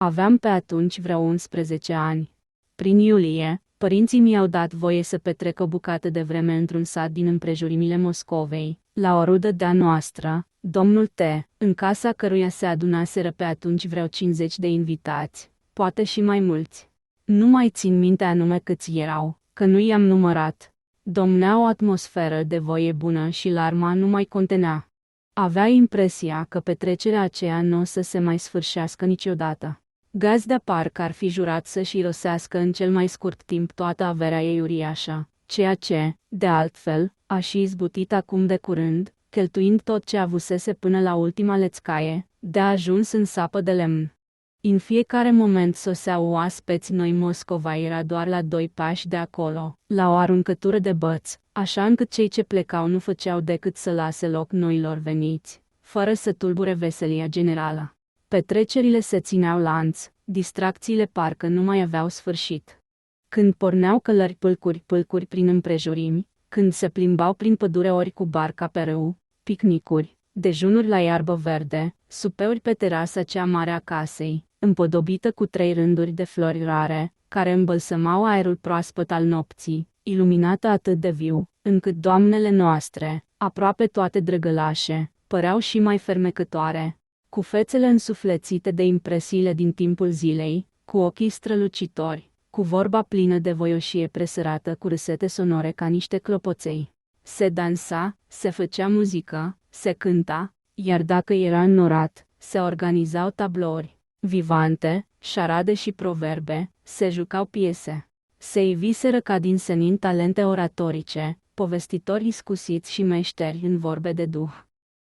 Aveam pe atunci vreo 11 ani. Prin iulie, părinții mi-au dat voie să petrec o bucată de vreme într-un sat din împrejurimile Moscovei, la o rudă de-a noastră, domnul T., în casa căruia se adunaseră pe atunci vreo 50 de invitați, poate și mai mulți. Nu mai țin minte anume câți erau, că nu i-am numărat. Domnea o atmosferă de voie bună și larma nu mai contenea. Avea impresia că petrecerea aceea nu o să se mai sfârșească niciodată. Gazdea parcă ar fi jurat să-și irosească în cel mai scurt timp toată averea ei uriașă, ceea ce, de altfel, a și izbutit acum de curând, cheltuind tot ce avusese până la ultima lețcaie, de a ajuns în sapă de lemn. În fiecare moment soseau oaspeți noi. Moscova era doar la 2 pași de acolo, la o aruncătură de băți, așa încât cei ce plecau nu făceau decât să lase loc noilor veniți, fără să tulbure veselia generală. Petrecerile se țineau lanț, distracțiile parcă nu mai aveau sfârșit. Când porneau călări pâlcuri prin împrejurimi, când se plimbau prin pădure ori cu barca pe râu, picnicuri, dejunuri la iarbă verde, supeuri pe terasa cea mare a casei, împodobită cu 3 rânduri de flori rare, care îmbălsămau aerul proaspăt al nopții, iluminată atât de viu, încât doamnele noastre, aproape toate drăgălașe, păreau și mai fermecătoare, cu fețele însuflețite de impresiile din timpul zilei, cu ochii strălucitori, cu vorba plină de voioșie presărată cu râsete sonore ca niște clopoței. Se dansa, se făcea muzică, se cânta, iar dacă era înnorat, se organizau tablouri vivante, șarade și proverbe, se jucau piese. Se iviseră ca din senin talente oratorice, povestitori iscusiți și meșteri în vorbe de duh.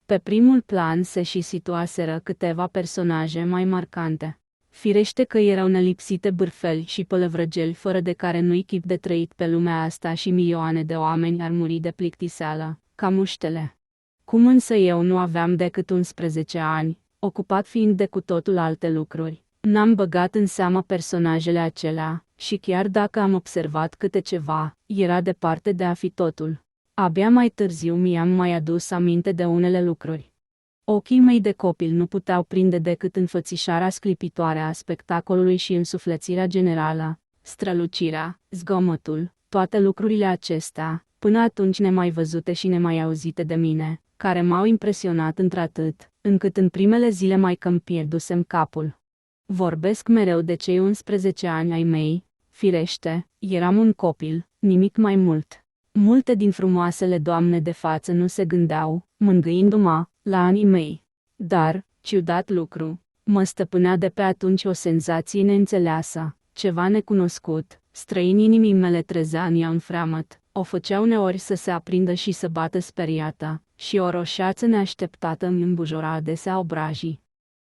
Pe primul plan se și situaseră câteva personaje mai marcante. Firește că erau nelipsite bârfeli și pălăvrăgeli fără de care nu-i chip de trăit pe lumea asta și milioane de oameni ar muri de plictiseală, ca muștele. Cum însă eu nu aveam decât 11 ani, ocupat fiind de cu totul alte lucruri, n-am băgat în seamă personajele acelea, și chiar dacă am observat câte ceva, era departe de a fi totul. Abia mai târziu mi-am mai adus aminte de unele lucruri. Ochii mei de copil nu puteau prinde decât înfățișarea sclipitoare a spectacolului și însuflețirea generală, strălucirea, zgomotul, toate lucrurile acestea, până atunci nemai văzute și nemai auzite de mine, care m-au impresionat într-atât, încât în primele zile mai că-mi pierdusem capul. Vorbesc mereu de cei 11 ani ai mei, firește, eram un copil, nimic mai mult. Multe din frumoasele doamne de față nu se gândeau, mângâindu-mă, la anii mei. Dar, ciudat lucru, mă stăpânea de pe atunci o senzație neînțeleasă, ceva necunoscut, străin inimii mele trezea în ea un freamăt, o făcea uneori să se aprindă și să bată speriată, și o roșeață neașteptată îmi îmbujora adesea obrajii.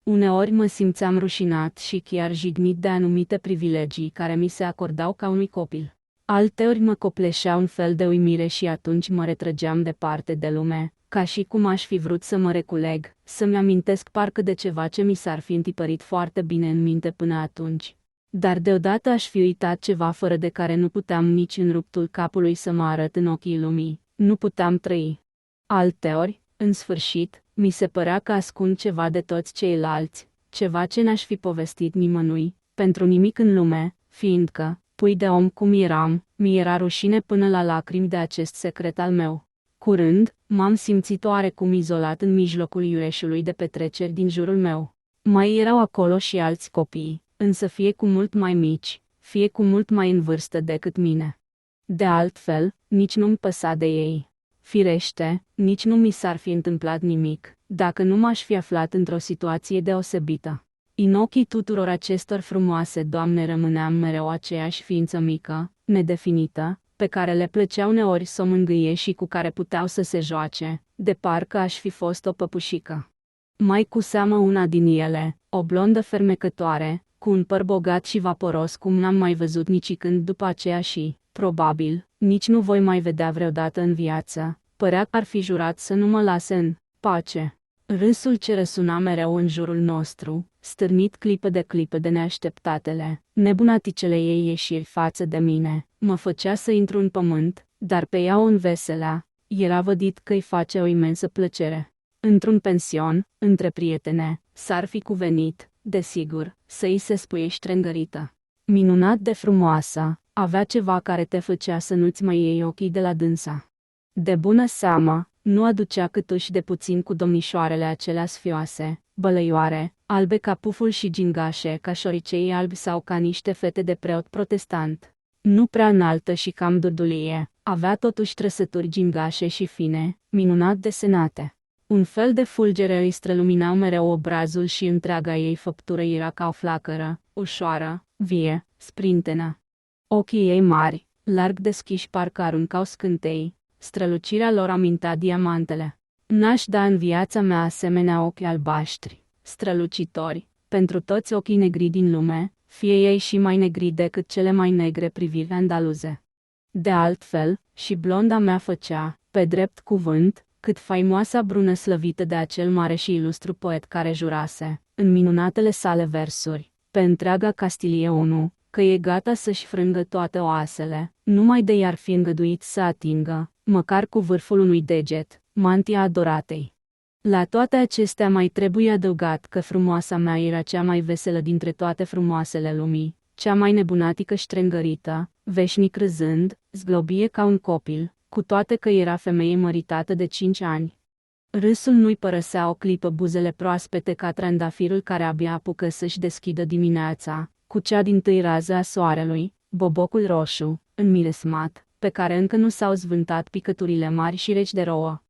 Uneori mă simțeam rușinat și chiar jignit de anumite privilegii care mi se acordau ca unui copil. Alteori mă copleșea un fel de uimire și atunci mă retrăgeam departe de lume, ca și cum aș fi vrut să mă reculeg, să-mi amintesc parcă de ceva ce mi s-ar fi întipărit foarte bine în minte până atunci. Dar deodată aș fi uitat ceva fără de care nu puteam nici în ruptul capului să mă arăt în ochii lumii, nu puteam trăi. Alteori, în sfârșit, mi se părea că ascund ceva de toți ceilalți, ceva ce n-aș fi povestit nimănui, pentru nimic în lume, fiindcă, pui de om cum eram, mi era rușine până la lacrimi de acest secret al meu. Curând, m-am simțit oarecum izolat în mijlocul iureșului de petreceri din jurul meu. Mai erau acolo și alți copii, însă fie cu mult mai mici, fie cu mult mai în vârstă decât mine. De altfel, nici nu-mi păsa de ei. Firește, nici nu mi s-ar fi întâmplat nimic, dacă nu m-aș fi aflat într-o situație deosebită. În ochii tuturor acestor frumoase doamne rămâneam mereu aceeași ființă mică, nedefinită, pe care le plăcea uneori să o mângâie și cu care puteau să se joace, de parcă aș fi fost o păpușică. Mai cu seamă una din ele, o blondă fermecătoare, cu un păr bogat și vaporos cum n-am mai văzut nicicând după aceea și, probabil, nici nu voi mai vedea vreodată în viață, părea că ar fi jurat să nu mă lase în pace. Râsul ce răsuna mereu în jurul nostru, stârnit clipă de neașteptatele, nebunaticele ei ieșiri față de mine, mă făcea să intru în pământ, dar pe ea o înveselea, era vădit că îi face o imensă plăcere. Într-un pension, între prietene, s-ar fi cuvenit, desigur, să-i se spui ștrengărită. Minunat de frumoasă, avea ceva care te făcea să nu-ți mai iei ochii de la dânsa. De bună seamă, nu aducea câtuși de puțin cu domnișoarele acelea sfioase, bălăioare, albe ca puful și gingașe, ca șoricei albi sau ca niște fete de preot protestant. Nu prea înaltă și cam durdulie, avea totuși trăsături gingașe și fine, minunat desenate. Un fel de fulgere îi străluminau mereu obrazul și întreaga ei făptură era ca o flacără, ușoară, vie, sprintenă. Ochii ei mari, larg deschiși parcă aruncau scântei, strălucirea lor amintea diamantele. N-aș da în viața mea asemenea ochi albaștri, strălucitori, pentru toți ochii negri din lume, fie ei și mai negri decât cele mai negre priviri andaluze. De altfel, și blonda mea făcea, pe drept cuvânt, cât faimoasa brună slăvită de acel mare și ilustru poet care jurase, în minunatele sale versuri, pe întreaga Castilie 1, că e gata să-și frângă toate oasele, numai de i-ar fi îngăduit să atingă, măcar cu vârful unui deget, mantia adoratei. La toate acestea mai trebuie adăugat că frumoasa mea era cea mai veselă dintre toate frumoasele lumii, cea mai nebunatică ștrengărită, veșnic râzând, zglobie ca un copil, cu toate că era femeie măritată de 5 ani. Râsul nu-i părăsea o clipă buzele proaspete ca trandafirul care abia apucă să-și deschidă dimineața, cu cea dintâi rază a soarelui, bobocul roșu, înmiresmat, pe care încă nu s-au zvântat picăturile mari și reci de rouă.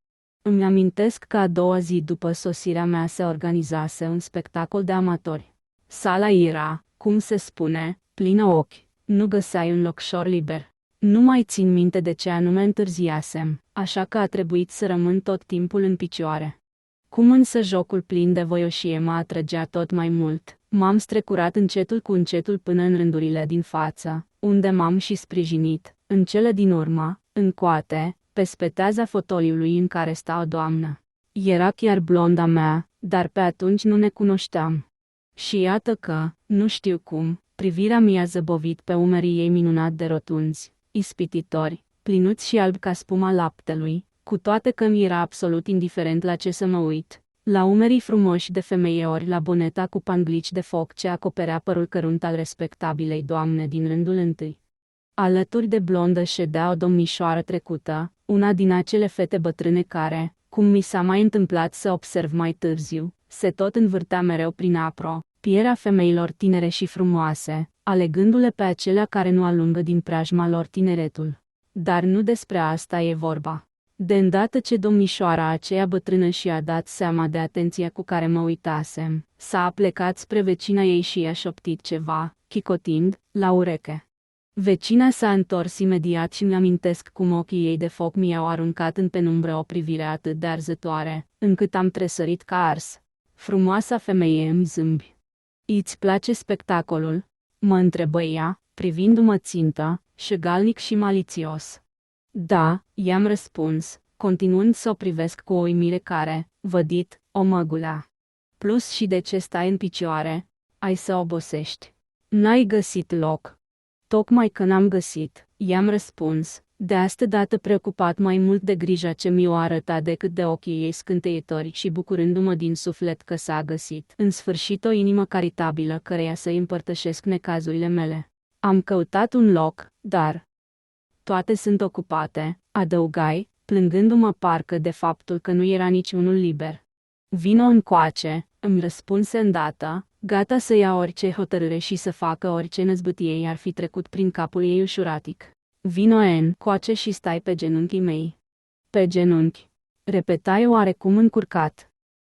Îmi amintesc că a doua zi după sosirea mea se organizase un spectacol de amatori. Sala era, cum se spune, plină ochi, nu găseai un locșor liber. Nu mai țin minte de ce anume întârziasem, așa că a trebuit să rămân tot timpul în picioare. Cum însă jocul plin de voioșie mă atrăgea tot mai mult, m-am strecurat încetul cu încetul până în rândurile din față, unde m-am și sprijinit, în cele din urmă, în coate, pe speteaza fotoliului în care sta o doamnă. Era chiar blonda mea, dar pe atunci nu ne cunoșteam. Și iată că, nu știu cum, privirea mi-a zăbovit pe umerii ei minunat de rotunzi, ispititori, plinuți și albi ca spuma laptelui, cu toate că mi era absolut indiferent la ce să mă uit, la umerii frumoși de femeie ori la boneta cu panglici de foc ce acoperea părul cărunt al respectabilei doamne din rândul întâi. Alături de blondă ședea o domnișoară trecută, una din acele fete bătrâne care, cum mi s-a mai întâmplat să observ mai târziu, se tot învârtea mereu prin apropierea femeilor tinere și frumoase, alegându-le pe acelea care nu alungă din preajma lor tineretul. Dar nu despre asta e vorba. De îndată ce domnișoara aceea bătrână și-a dat seama de atenția cu care mă uitasem, s-a aplecat spre vecina ei și i-a șoptit ceva, chicotind, la ureche. Vecina s-a întors imediat și mi-amintesc cum ochii ei de foc mi-au aruncat în penumbră o privire atât de arzătoare, încât am tresărit ca ars. Frumoasa femeie îmi zâmbi. "Îți place spectacolul?" mă întrebă ea, privindu-mă țintă, șegalnic și malițios. "Da," i-am răspuns, continuând să o privesc cu o uimire care, vădit, o măgulea. "Plus și de ce stai în picioare? Ai să obosești. N-ai găsit loc." "Tocmai că n-am găsit," i-am răspuns, de astă dată preocupat mai mult de grija ce mi-o arăta decât de ochii ei scânteitori și bucurându-mă din suflet că s-a găsit în sfârșit o inimă caritabilă căreia să-i împărtășesc necazurile mele. "Am căutat un loc, dar toate sunt ocupate," adăugai, plângându-mă parcă de faptul că nu era niciunul liber. "Vino încoace," îmi răspunse îndată, gata să ia orice hotărâre și să facă orice năzbâtie i-ar fi trecut prin capul ei ușuratic. "Vino încoace și stai pe genunchii mei." "Pe genunchi," repetai oarecum încurcat.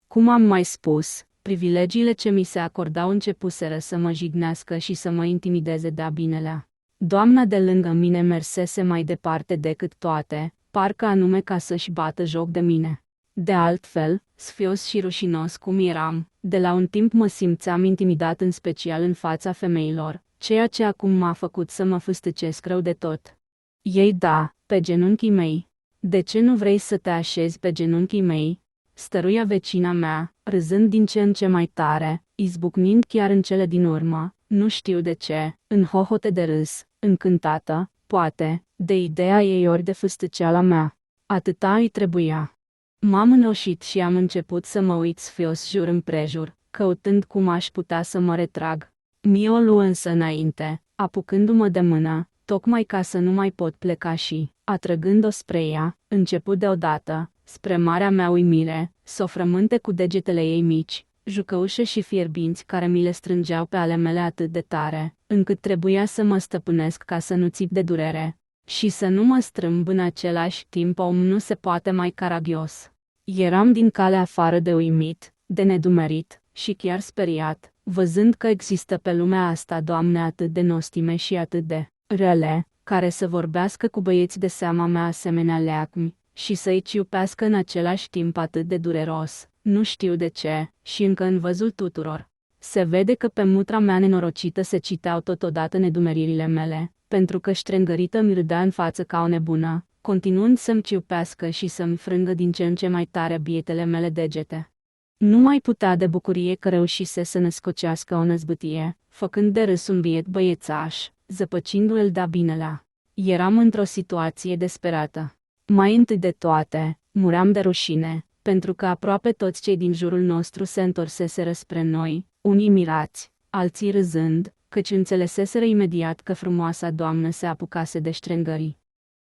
Cum am mai spus, privilegiile ce mi se acordau începuseră să mă jignească și să mă intimideze de-a binelea. Doamna de lângă mine mersese mai departe decât toate, parcă anume ca să-și bată joc de mine. De altfel, sfios și rușinos cum eram, de la un timp mă simțeam intimidat în special în fața femeilor, ceea ce acum m-a făcut să mă fâstăcesc rău de tot. "Ei da, pe genunchii mei." "De ce nu vrei să te așezi pe genunchii mei?" stăruia vecina mea, râzând din ce în ce mai tare, izbucnind chiar în cele din urmă, nu știu de ce, în hohote de râs, încântată, poate, de ideea ei ori de fâstăceala mea. Atâta îi trebuia. M-am înroșit și am început să mă uit sfios jur împrejur, căutând cum aș putea să mă retrag. Mi-o luă însă înainte, apucându-mă de mână, tocmai ca să nu mai pot pleca și, atrăgând-o spre ea, început deodată, spre marea mea uimire, să o frământe cu degetele ei mici, jucăușe și fierbinți care mi le strângeau pe ale mele atât de tare, încât trebuia să mă stăpânesc ca să nu țip de durere. Și să nu mă strâmb în același timp, om nu se poate mai caragios. Eram din cale afară de uimit, de nedumerit, și chiar speriat, văzând că există pe lumea asta doamne atât de nostime și atât de rele, care să vorbească cu băieți de seama mea asemenea leacmi, și să-i ciupească în același timp atât de dureros, nu știu de ce, și încă în văzul tuturor. Se vede că pe mutra mea nenorocită se citeau totodată nedumeririle mele, pentru că ștrengărită mi râdea în față ca o nebună, continuând să-mi ciupească și să-mi frângă din ce în ce mai tare bietele mele degete. Nu mai putea de bucurie că reușise să ne scocească o năzbâtie, făcând de râs un biet băiețaș, zăpăcindu-l de-a binelea. Eram într-o situație desperată. Mai întâi de toate, muream de rușine, pentru că aproape toți cei din jurul nostru se întorseseră spre noi, unii mirați, alții râzând, căci înțeleseseră imediat că frumoasa doamnă se apucase de ștrengării.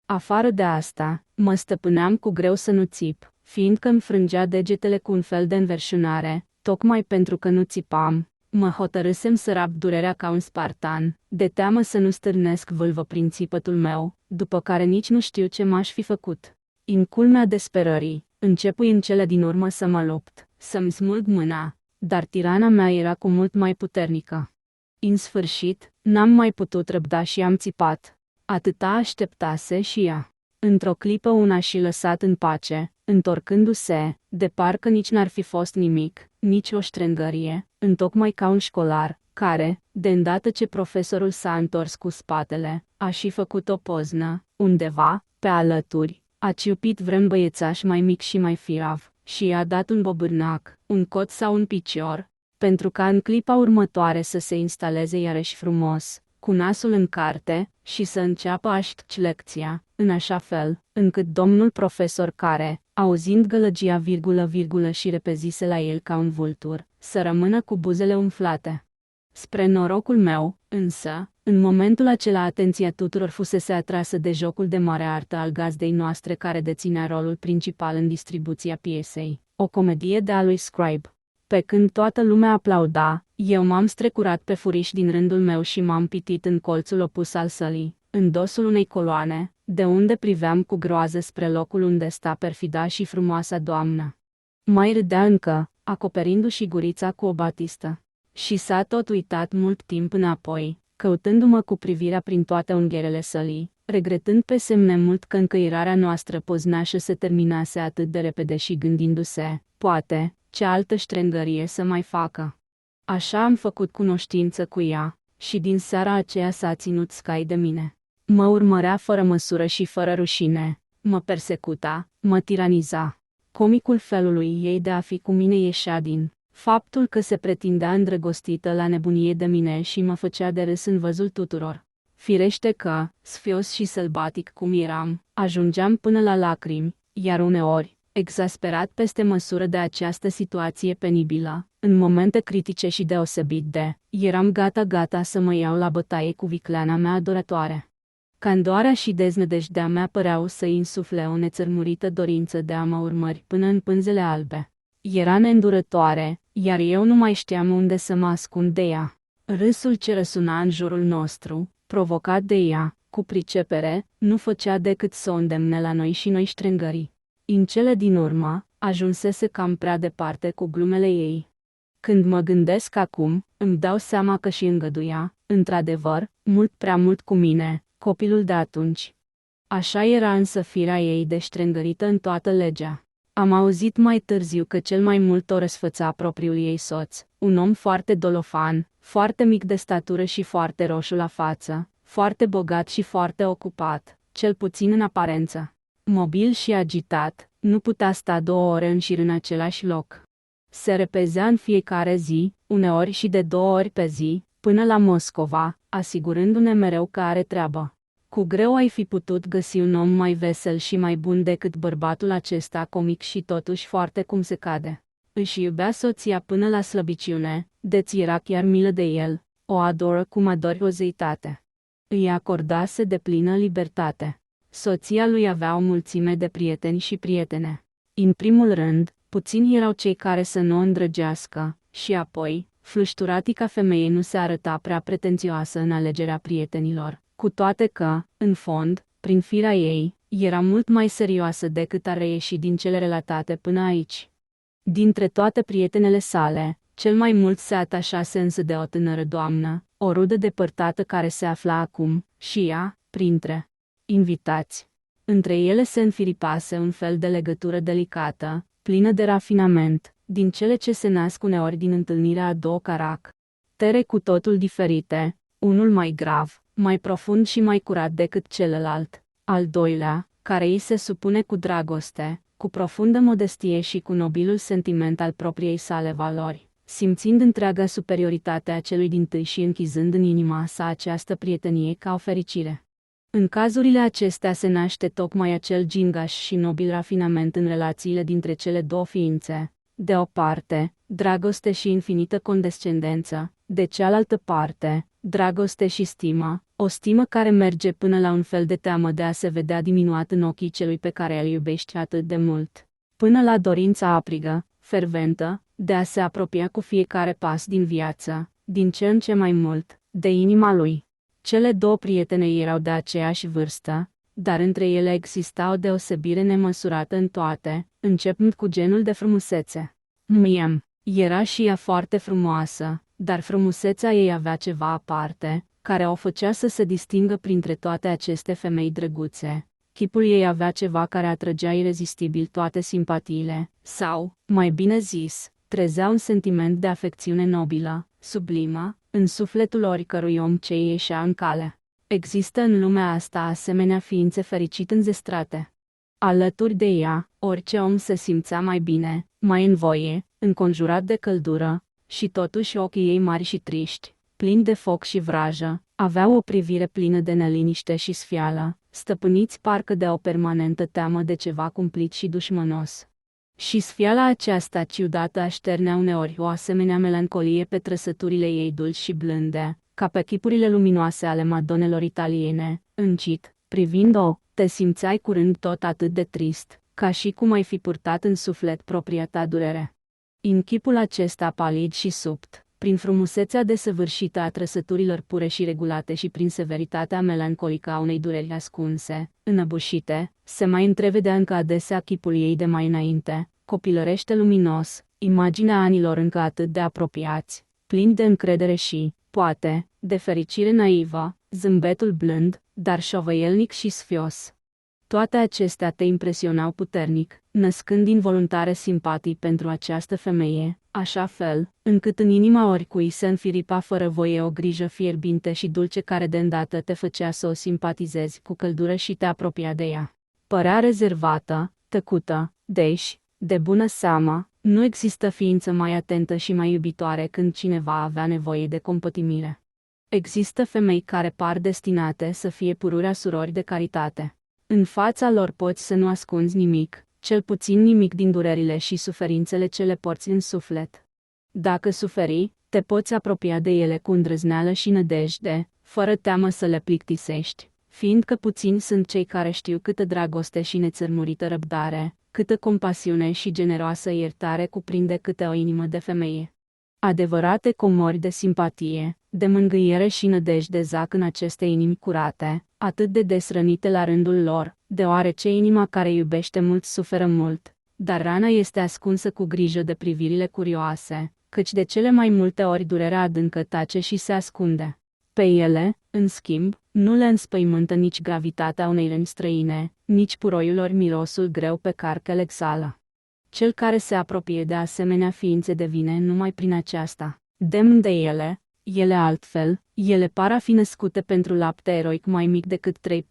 Afară de asta, mă stăpâneam cu greu să nu țip, fiindcă îmi frângea degetele cu un fel de înverșunare, tocmai pentru că nu țipam. Mă hotărâsem să rab durerea ca un spartan, de teamă să nu stârnesc vâlvă prin țipătul meu, după care nici nu știu ce m-aș fi făcut. În culmea desperării, începui în cele din urmă să mă lupt, să-mi smulg mâna, dar tirana mea era cu mult mai puternică. În sfârșit, n-am mai putut răbda și am țipat. Atâta așteptase și ea. Într-o clipă una și lăsat în pace, întorcându-se, de parcă nici n-ar fi fost nimic, nici o ștrengărie, întocmai ca un școlar, care, de îndată ce profesorul s-a întors cu spatele, a și făcut o poznă, undeva, pe alături, a ciupit vreun băiețaș mai mic și mai firav, și i-a dat un bobârnac, un cot sau un picior, pentru ca în clipa următoare să se instaleze iarăși frumos, cu nasul în carte, și să înceapă aștci lecția, în așa fel, încât domnul profesor care, auzind gălăgia și repezise la el ca un vultur, să rămână cu buzele umflate. Spre norocul meu, însă, în momentul acela atenția tuturor fusese atrasă de jocul de mare artă al gazdei noastre care deținea rolul principal în distribuția piesei, o comedie de-a lui Scribe. Pe când toată lumea aplauda, eu m-am strecurat pe furiș din rândul meu și m-am pitit în colțul opus al sălii, în dosul unei coloane, de unde priveam cu groază spre locul unde sta perfida și frumoasa doamnă. Mai râdea încă, acoperindu-și gurița cu o batistă. Și s-a tot uitat mult timp înapoi, căutându-mă cu privirea prin toate ungherele sălii, regretând pe semne mult că încăierarea noastră poznașă se terminase atât de repede și gândindu-se, poate, ce altă ștrengărie să mai facă. Așa am făcut cunoștință cu ea, și din seara aceea s-a ținut scai de mine. Mă urmărea fără măsură și fără rușine, mă persecuta, mă tiraniza. Comicul felului ei de a fi cu mine ieșea din faptul că se pretindea îndrăgostită la nebunie de mine și mă făcea de râs în văzul tuturor. Firește că, sfios și sălbatic cum eram, ajungeam până la lacrimi, iar uneori, exasperat peste măsură de această situație penibilă, în momente critice și deosebit eram gata să mă iau la bătaie cu vicleana mea adoratoare. Candoarea și deznădejdea mea păreau să-i insufle o nețărmurită dorință de a mă urmări până în pânzele albe. Era neîndurătoare, iar eu nu mai știam unde să mă ascund de ea. Râsul ce răsuna în jurul nostru, provocat de ea, cu pricepere, nu făcea decât să o îndemne la noi și noi ștrengării. În cele din urmă, ajunsese cam prea departe cu glumele ei. Când mă gândesc acum, îmi dau seama că și îngăduia, într-adevăr, mult prea mult cu mine, copilul de atunci. Așa era însă firea ei de ștrengărită în toată legea. Am auzit mai târziu că cel mai mult o răsfăța propriul ei soț, un om foarte dolofan, foarte mic de statură și foarte roșu la față, foarte bogat și foarte ocupat, cel puțin în aparență. Mobil și agitat, nu putea sta 2 ore în șir în același loc. Se repezea în fiecare zi, uneori și de 2 ori pe zi, până la Moscova, asigurându-ne mereu că are treabă. Cu greu ai fi putut găsi un om mai vesel și mai bun decât bărbatul acesta, comic și totuși foarte cum se cade. Își iubea soția până la slăbiciune, de-ți era chiar milă de el, o adoră cum adori o zeitate. Îi acordase deplină libertate. Soția lui avea o mulțime de prieteni și prietene. În primul rând, puțini erau cei care să nu o îndrăgească, și apoi, flușturatica femeie nu se arăta prea pretențioasă în alegerea prietenilor, cu toate că, în fond, prin firea ei, era mult mai serioasă decât a reieșit din cele relatate până aici. Dintre toate prietenele sale, cel mai mult se atașase însă de o tânără doamnă, o rudă depărtată care se afla acum, și ea, printre invitați. Între ele se înfiripase un fel de legătură delicată, plină de rafinament, din cele ce se nasc uneori din întâlnirea a două caractere cu totul diferite, unul mai grav, mai profund și mai curat decât celălalt, al doilea, care îi se supune cu dragoste, cu profundă modestie și cu nobilul sentiment al propriei sale valori, simțind întreaga superioritate a celui dintâi și închizând în inima sa această prietenie ca o fericire. În cazurile acestea se naște tocmai acel gingaș și nobil rafinament în relațiile dintre cele două ființe. De o parte, dragoste și infinită condescendență, de cealaltă parte, dragoste și stimă, o stimă care merge până la un fel de teamă de a se vedea diminuat în ochii celui pe care îl iubești atât de mult, până la dorința aprigă, ferventă, de a se apropia cu fiecare pas din viață, din ce în ce mai mult, de inima lui. Cele două prietene erau de aceeași vârstă, dar între ele exista o deosebire nemăsurată în toate, începând cu genul de frumusețe. Miem, era și ea foarte frumoasă, dar frumusețea ei avea ceva aparte, care o făcea să se distingă printre toate aceste femei drăguțe. Chipul ei avea ceva care atrăgea irezistibil toate simpatiile, sau, mai bine zis, trezea un sentiment de afecțiune nobilă, sublimă, în sufletul oricărui om ce îi ieșea în cale. Există în lumea asta asemenea ființe fericit înzestrate. Alături de ea, orice om se simțea mai bine, mai în voie, înconjurat de căldură, și totuși ochii ei mari și triști, plini de foc și vrajă, aveau o privire plină de neliniște și sfială, stăpâniți parcă de o permanentă teamă de ceva cumplit și dușmănos. Și sfiala aceasta ciudată așternea uneori o asemenea melancolie pe trăsăturile ei dulci și blânde, ca pe chipurile luminoase ale madonelor italiene, încit, privind-o, te simțeai curând tot atât de trist, ca și cum ai fi purtat în suflet propria ta durere. În chipul acesta palid și subt, prin frumusețea desăvârșită a trăsăturilor pure și regulate și prin severitatea melancolică a unei dureri ascunse, înăbușite, se mai întrevedea încă adesea chipul ei de mai înainte, copilărește luminos, imaginea anilor încă atât de apropiați, plin de încredere și, poate, de fericire naivă, zâmbetul blând, dar șovăielnic și sfios. Toate acestea te impresionau puternic, născând involuntare simpatii pentru această femeie, așa fel, încât în inima oricui se înfiripa fără voie o grijă fierbinte și dulce care de îndată te făcea să o simpatizezi cu căldură și te apropia de ea. Părea rezervată, tăcută, deși, de bună seamă, nu există ființă mai atentă și mai iubitoare când cineva avea nevoie de compătimire. Există femei care par destinate să fie pururea surori de caritate. În fața lor poți să nu ascunzi nimic, cel puțin nimic din durerile și suferințele ce le porți în suflet. Dacă suferi, te poți apropia de ele cu îndrăzneală și nădejde, fără teamă să le plictisești, fiindcă puțini sunt cei care știu câtă dragoste și nețărmurită răbdare, câtă compasiune și generoasă iertare cuprinde câte o inimă de femeie. Adevărate comori de simpatie, de mângâiere și nădejde zac în aceste inimi curate, atât de des rănite la rândul lor, deoarece inima care iubește mult suferă mult, dar rana este ascunsă cu grijă de privirile curioase, căci de cele mai multe ori durerea adâncă tace și se ascunde. Pe ele, în schimb, nu le înspăimântă nici gravitatea unei răni străine, nici puroiul lor mirosul greu pe care le exhală. Cel care se apropie de asemenea ființe devine numai prin aceasta demn de ele. Ele altfel, ele par a fi născute pentru lapte eroic mai mic decât 3.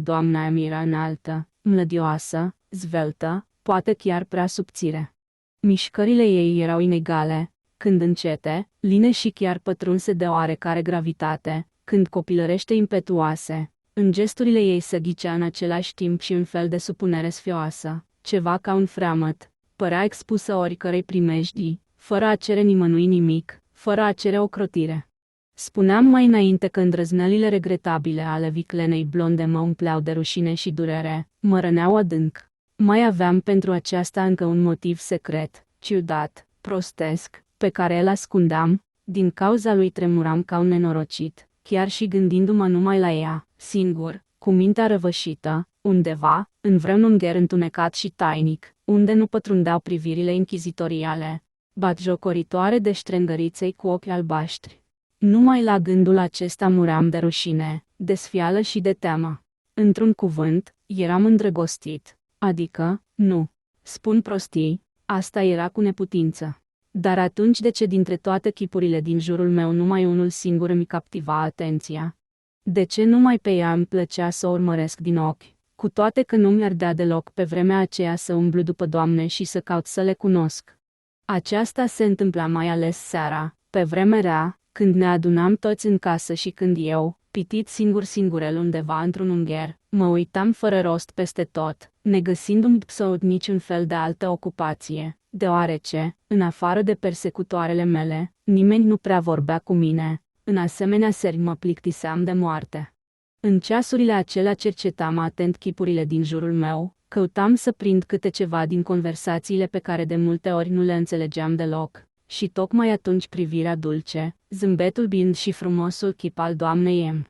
Doamna mi era înaltă, mlădioasă, zveltă, poate chiar prea subțire. Mișcările ei erau inegale, când încete, line și chiar pătrunse de oarecare gravitate, când copilărește impetuoase. În gesturile ei se ghicea în același timp și un fel de supunere sfioasă, ceva ca un freamăt, părea expusă oricărei primejdii, fără a cere nimănui nimic, fără a cere ocrotire. Spuneam mai înainte că îndrăznălile regretabile ale viclenei blonde mă umpleau de rușine și durere, mă răneau adânc. Mai aveam pentru aceasta încă un motiv secret, ciudat, prostesc, pe care îl ascundeam, din cauza lui tremuram ca un nenorocit, chiar și gândindu-mă numai la ea, singur, cu mintea răvășită, undeva, în vreun ungher întunecat și tainic, unde nu pătrundeau privirile inchizitoriale, batjocoritoare de ștrengăriței cu ochi albaștri. Numai la gândul acesta muream de rușine, de sfială și de teamă. Într-un cuvânt, eram îndrăgostit, adică, nu spun prostii, asta era cu neputință. Dar atunci de ce dintre toate chipurile din jurul meu numai unul singur îmi captiva atenția? De ce numai pe ea îmi plăcea să o urmăresc din ochi, cu toate că nu mi-ardea deloc pe vremea aceea să umblu după doamne și să caut să le cunosc? Aceasta se întâmpla mai ales seara, pe vreme rea, când ne adunam toți în casă și când eu, pitit singurel undeva într-un ungher, mă uitam fără rost peste tot, negăsindu-mi absolut niciun fel de altă ocupație, deoarece, în afară de persecutoarele mele, nimeni nu prea vorbea cu mine. În asemenea seri mă plictiseam de moarte. În ceasurile acelea cercetam atent chipurile din jurul meu, căutam să prind câte ceva din conversațiile pe care de multe ori nu le înțelegeam deloc, și tocmai atunci privirea dulce, zâmbetul bind și frumosul chip al doamnei M.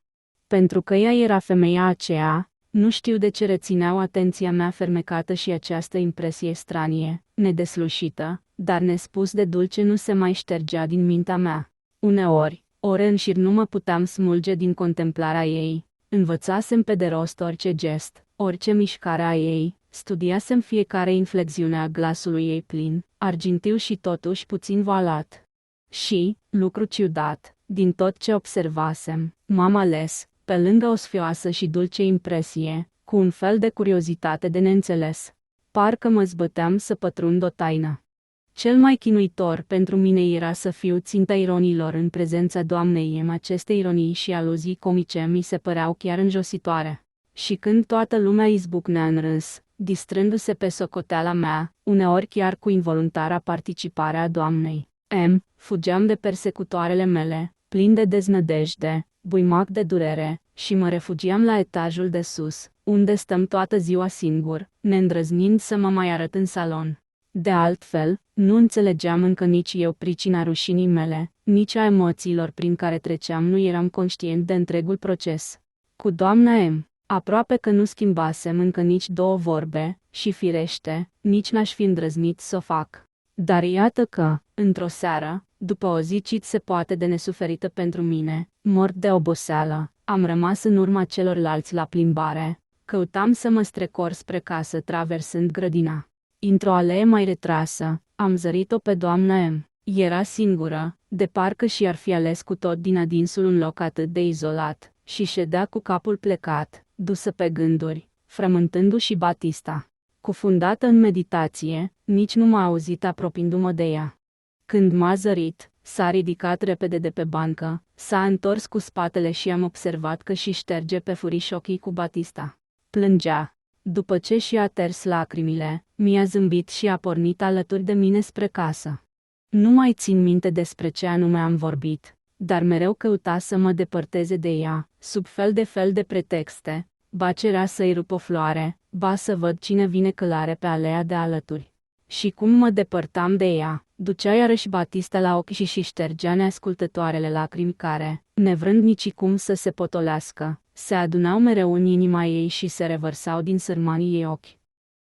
Pentru că ea era femeia aceea, nu știu de ce rețineau atenția mea fermecată și această impresie stranie, nedeslușită, dar nespus de dulce nu se mai ștergea din mintea mea. Uneori, ore în șir nu mă puteam smulge din contemplarea ei, învățasem pe de rost orice gest, orice mișcare a ei, studiasem fiecare inflexiune a glasului ei plin, argintiu și totuși puțin voalat. Și, lucru ciudat, din tot ce observasem, m-am ales, pe lângă o sfioasă și dulce impresie, cu un fel de curiozitate de neînțeles. Parcă mă zbăteam să pătrund o taină. Cel mai chinuitor pentru mine era să fiu ținta ironiilor în prezența doamnei M. Aceste ironii și aluzii comice mi se păreau chiar înjositoare. Și când toată lumea izbucnea în râs, distrându-se pe socoteala mea, uneori chiar cu involuntara participare a doamnei M., fugeam de persecutoarele mele, plin de deznădejde, buimac de durere, și mă refugiam la etajul de sus, unde stăm toată ziua singur, neîndrăznind să mă mai arăt în salon. De altfel, nu înțelegeam încă nici eu pricina rușinii mele, nici a emoțiilor prin care treceam, nu eram conștient de întregul proces. Cu doamna M., aproape că nu schimbasem încă nici două vorbe, și firește, nici n-aș fi îndrăznit să o fac. Dar iată că, într-o seară, după o zi ce se poate de nesuferită pentru mine, mort de oboseală, am rămas în urma celorlalți la plimbare, căutam să mă strecor spre casă traversând grădina. Într-o alee mai retrasă, am zărit-o pe doamna M. Era singură, de parcă și-ar fi ales cu tot din adinsul un loc atât de izolat, și ședea cu capul plecat, dusă pe gânduri, frământându-și Batista. Cufundată în meditație, nici nu m-a auzit apropiindu-mă de ea. Când m-a zărit, s-a ridicat repede de pe bancă, s-a întors cu spatele și am observat că și șterge pe furiș ochii cu Batista. Plângea. După ce și-a ters lacrimile, mi-a zâmbit și a pornit alături de mine spre casă. Nu mai țin minte despre ce anume am vorbit, dar mereu căuta să mă depărteze de ea, sub fel de pretexte, ba cerea să-i rup o floare, ba să văd cine vine călare pe alea de alături. Și cum mă depărtam de ea, ducea iarăși Batista la ochi și ștergea neascultătoarele lacrimi care, nevrând nicicum să se potolească, se adunau mereu în inima ei și se revărsau din sărmanii ei ochi.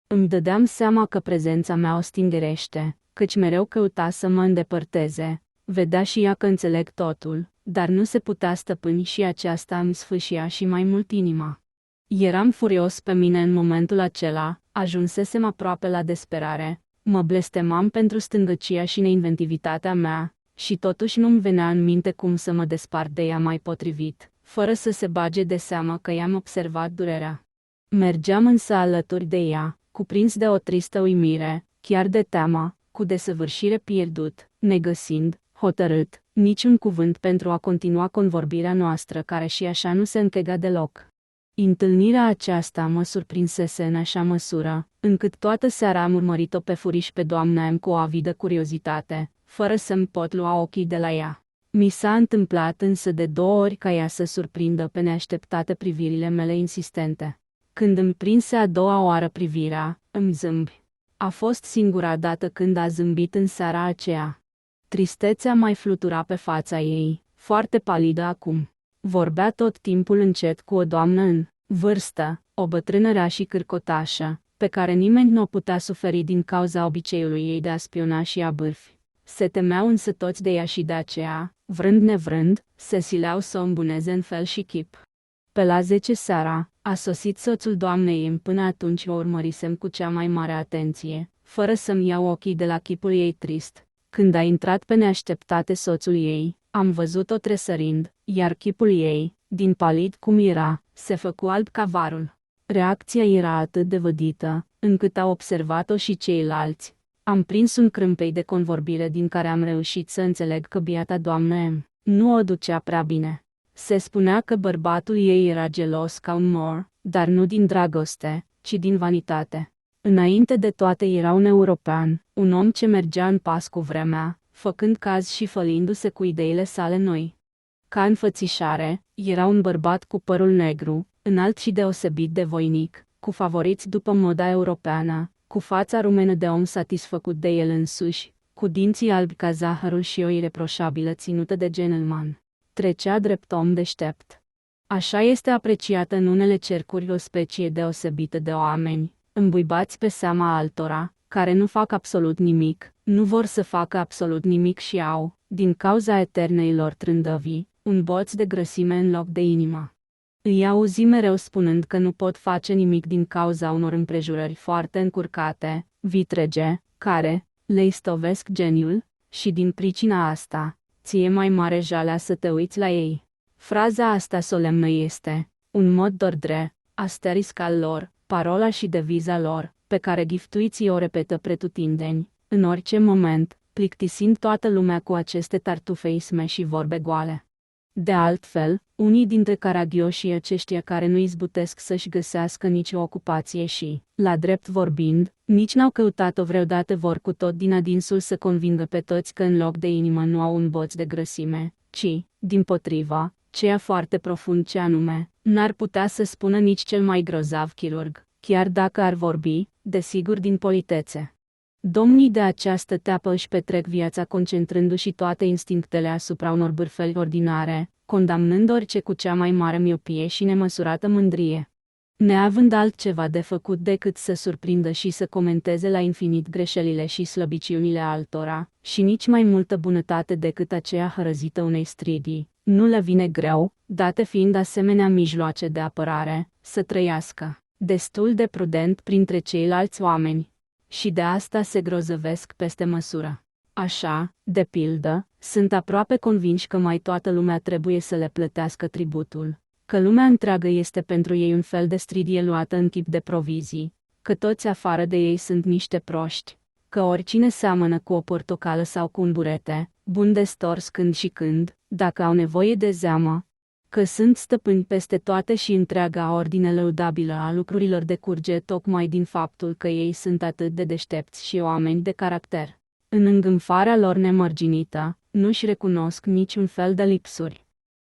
Îmi dădeam seama că prezența mea o stingerește, căci mereu căuta să mă îndepărteze. Vedea și ea că înțeleg totul, dar nu se putea stăpâni și aceasta îmi sfâșia și mai mult inima. Eram furios pe mine în momentul acela, ajunsesem aproape la desperare, mă blestemam pentru stângăcia și neinventivitatea mea, și totuși nu-mi venea în minte cum să mă despart de ea mai potrivit, fără să se bage de seamă că i-am observat durerea. Mergeam însă alături de ea, cuprins de o tristă uimire, chiar de teamă, cu desăvârșire pierdut, negăsind, hotărât, niciun cuvânt pentru a continua convorbirea noastră care și așa nu se închega deloc. Întâlnirea aceasta mă surprinsese în așa măsură, încât toată seara am urmărit-o pe furiș pe doamna M cu o avidă curiozitate, fără să-mi pot lua ochii de la ea. Mi s-a întâmplat însă de 2 ori ca ea să surprindă pe neașteptate privirile mele insistente. Când îmi prinse a doua oară privirea, îmi zâmbi. A fost singura dată când a zâmbit în seara aceea. Tristețea mai flutura pe fața ei, foarte palidă acum. Vorbea tot timpul încet cu o doamnă în vârstă, o bătrână rea și cârcotașă, pe care nimeni nu o putea suferi din cauza obiceiului ei de a spiona și a bârfi. Se temeau însă toți de ea și de aceea, vrând nevrând, se sileau să o îmbuneze în fel și chip. Pe la 10 seara, a sosit soțul doamnei M. Până atunci o urmărisem cu cea mai mare atenție, fără să-mi iau ochii de la chipul ei trist. Când a intrat pe neașteptate soțul ei, am văzut-o tresărind, iar chipul ei, din palid cum era, se făcu alb ca varul. Reacția era atât de vădită, încât au observat-o și ceilalți. Am prins un crâmpei de convorbire din care am reușit să înțeleg că biata doamnă M. nu o ducea prea bine. Se spunea că bărbatul ei era gelos ca un mor, dar nu din dragoste, ci din vanitate. Înainte de toate era un european, un om ce mergea în pas cu vremea, făcând caz și fălindu-se cu ideile sale noi. Ca înfățișare, era un bărbat cu părul negru, înalt și deosebit de voinic, cu favoriți după moda europeană, cu fața rumenă de om satisfăcut de el însuși, cu dinții albi ca zahărul și o ireproșabilă ținută de gentleman. Trecea drept om deștept. Așa este apreciată în unele cercuri o specie deosebită de oameni, îmbuibați pe seama altora, care nu fac absolut nimic, nu vor să facă absolut nimic și au, din cauza eternei lor trândăvii, un boț de grăsime în loc de inimă. Îi auzi mereu spunând că nu pot face nimic din cauza unor împrejurări foarte încurcate, vitrege, care le istovesc geniul, și din pricina asta, ție mai mare jalea să te uiți la ei. Fraza asta solemnă este un mod d'ordre, asterisc al lor, parola și deviza lor, pe care giftuiții o repetă pretutindeni, în orice moment, plictisind toată lumea cu aceste tartufeisme și vorbe goale. De altfel, unii dintre caragioșii aceștia care nu izbutesc să-și găsească nicio ocupație și, la drept vorbind, nici n-au căutat-o vreodată vor cu tot din adinsul să convingă pe toți că în loc de inimă nu au un boț de grăsime, ci, dimpotrivă, ceea foarte profund ce anume, n-ar putea să spună nici cel mai grozav chirurg, chiar dacă ar vorbi, desigur din politețe. Domnii de această teapă își petrec viața concentrându-și toate instinctele asupra unor bârfeli ordinare, condamnând orice cu cea mai mare miopie și nemăsurată mândrie. Neavând altceva de făcut decât să surprindă și să comenteze la infinit greșelile și slăbiciunile altora, și nici mai multă bunătate decât aceea hărăzită unei stridii, nu le vine greu, date fiind asemenea mijloace de apărare, să trăiască destul de prudent printre ceilalți oameni. Și de asta se grozăvesc peste măsură. Așa, de pildă, sunt aproape convinși că mai toată lumea trebuie să le plătească tributul, că lumea întreagă este pentru ei un fel de stridie luată în chip de provizii, că toți afară de ei sunt niște proști, că oricine seamănă cu o portocală sau cu un burete, bun de stors când și când, dacă au nevoie de zeamă, că sunt stăpâni peste toate și întreaga ordine lăudabilă a lucrurilor decurge tocmai din faptul că ei sunt atât de deștepți și oameni de caracter. În îngânfarea lor nemărginită, nu-și recunosc niciun fel de lipsuri.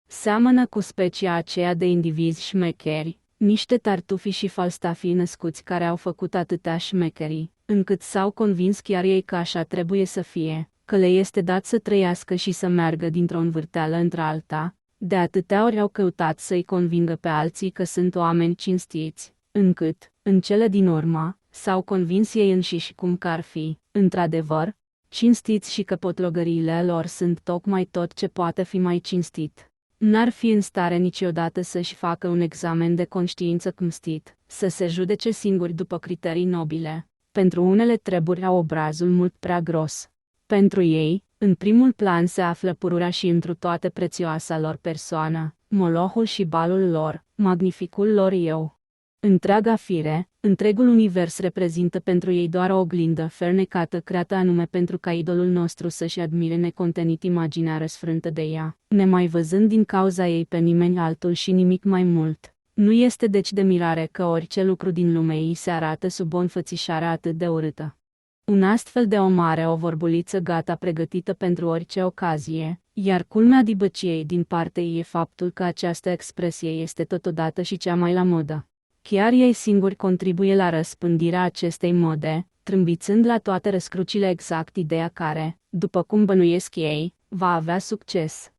Seamănă cu specia aceea de indivizi șmecheri, niște tartufi și falstafii născuți care au făcut atâtea șmecherii, încât s-au convins chiar ei că așa trebuie să fie, că le este dat să trăiască și să meargă dintr-o învârteală într-alta. De atâtea ori au căutat să-i convingă pe alții că sunt oameni cinstiți, încât, în cele din urmă, s-au convins ei înșiși cum că ar fi, într-adevăr, cinstiți și că potlogăriile lor sunt tocmai tot ce poate fi mai cinstit. N-ar fi în stare niciodată să-și facă un examen de conștiință cumstit, să se judece singuri după criterii nobile. Pentru unele treburi au obrazul mult prea gros. Pentru ei, în primul plan se află pururea și întru toate prețioasa lor persoană, molohul și balul lor, magnificul lor eu. Întreaga fire, întregul univers reprezintă pentru ei doar o oglindă fernecată creată anume pentru ca idolul nostru să-și admire necontenit imaginea răsfrântă de ea, nemai văzând din cauza ei pe nimeni altul și nimic mai mult, Nu este deci de mirare că orice lucru din lume îi se arată sub o înfățișare atât de urâtă. Un astfel de om are o vorbuliță gata pregătită pentru orice ocazie, iar culmea dibăciei din partea ei e faptul că această expresie este totodată și cea mai la modă. Chiar ei singuri contribuie la răspândirea acestei mode, trâmbițând la toate răscrucile exact ideea care, după cum bănuiesc ei, va avea succes.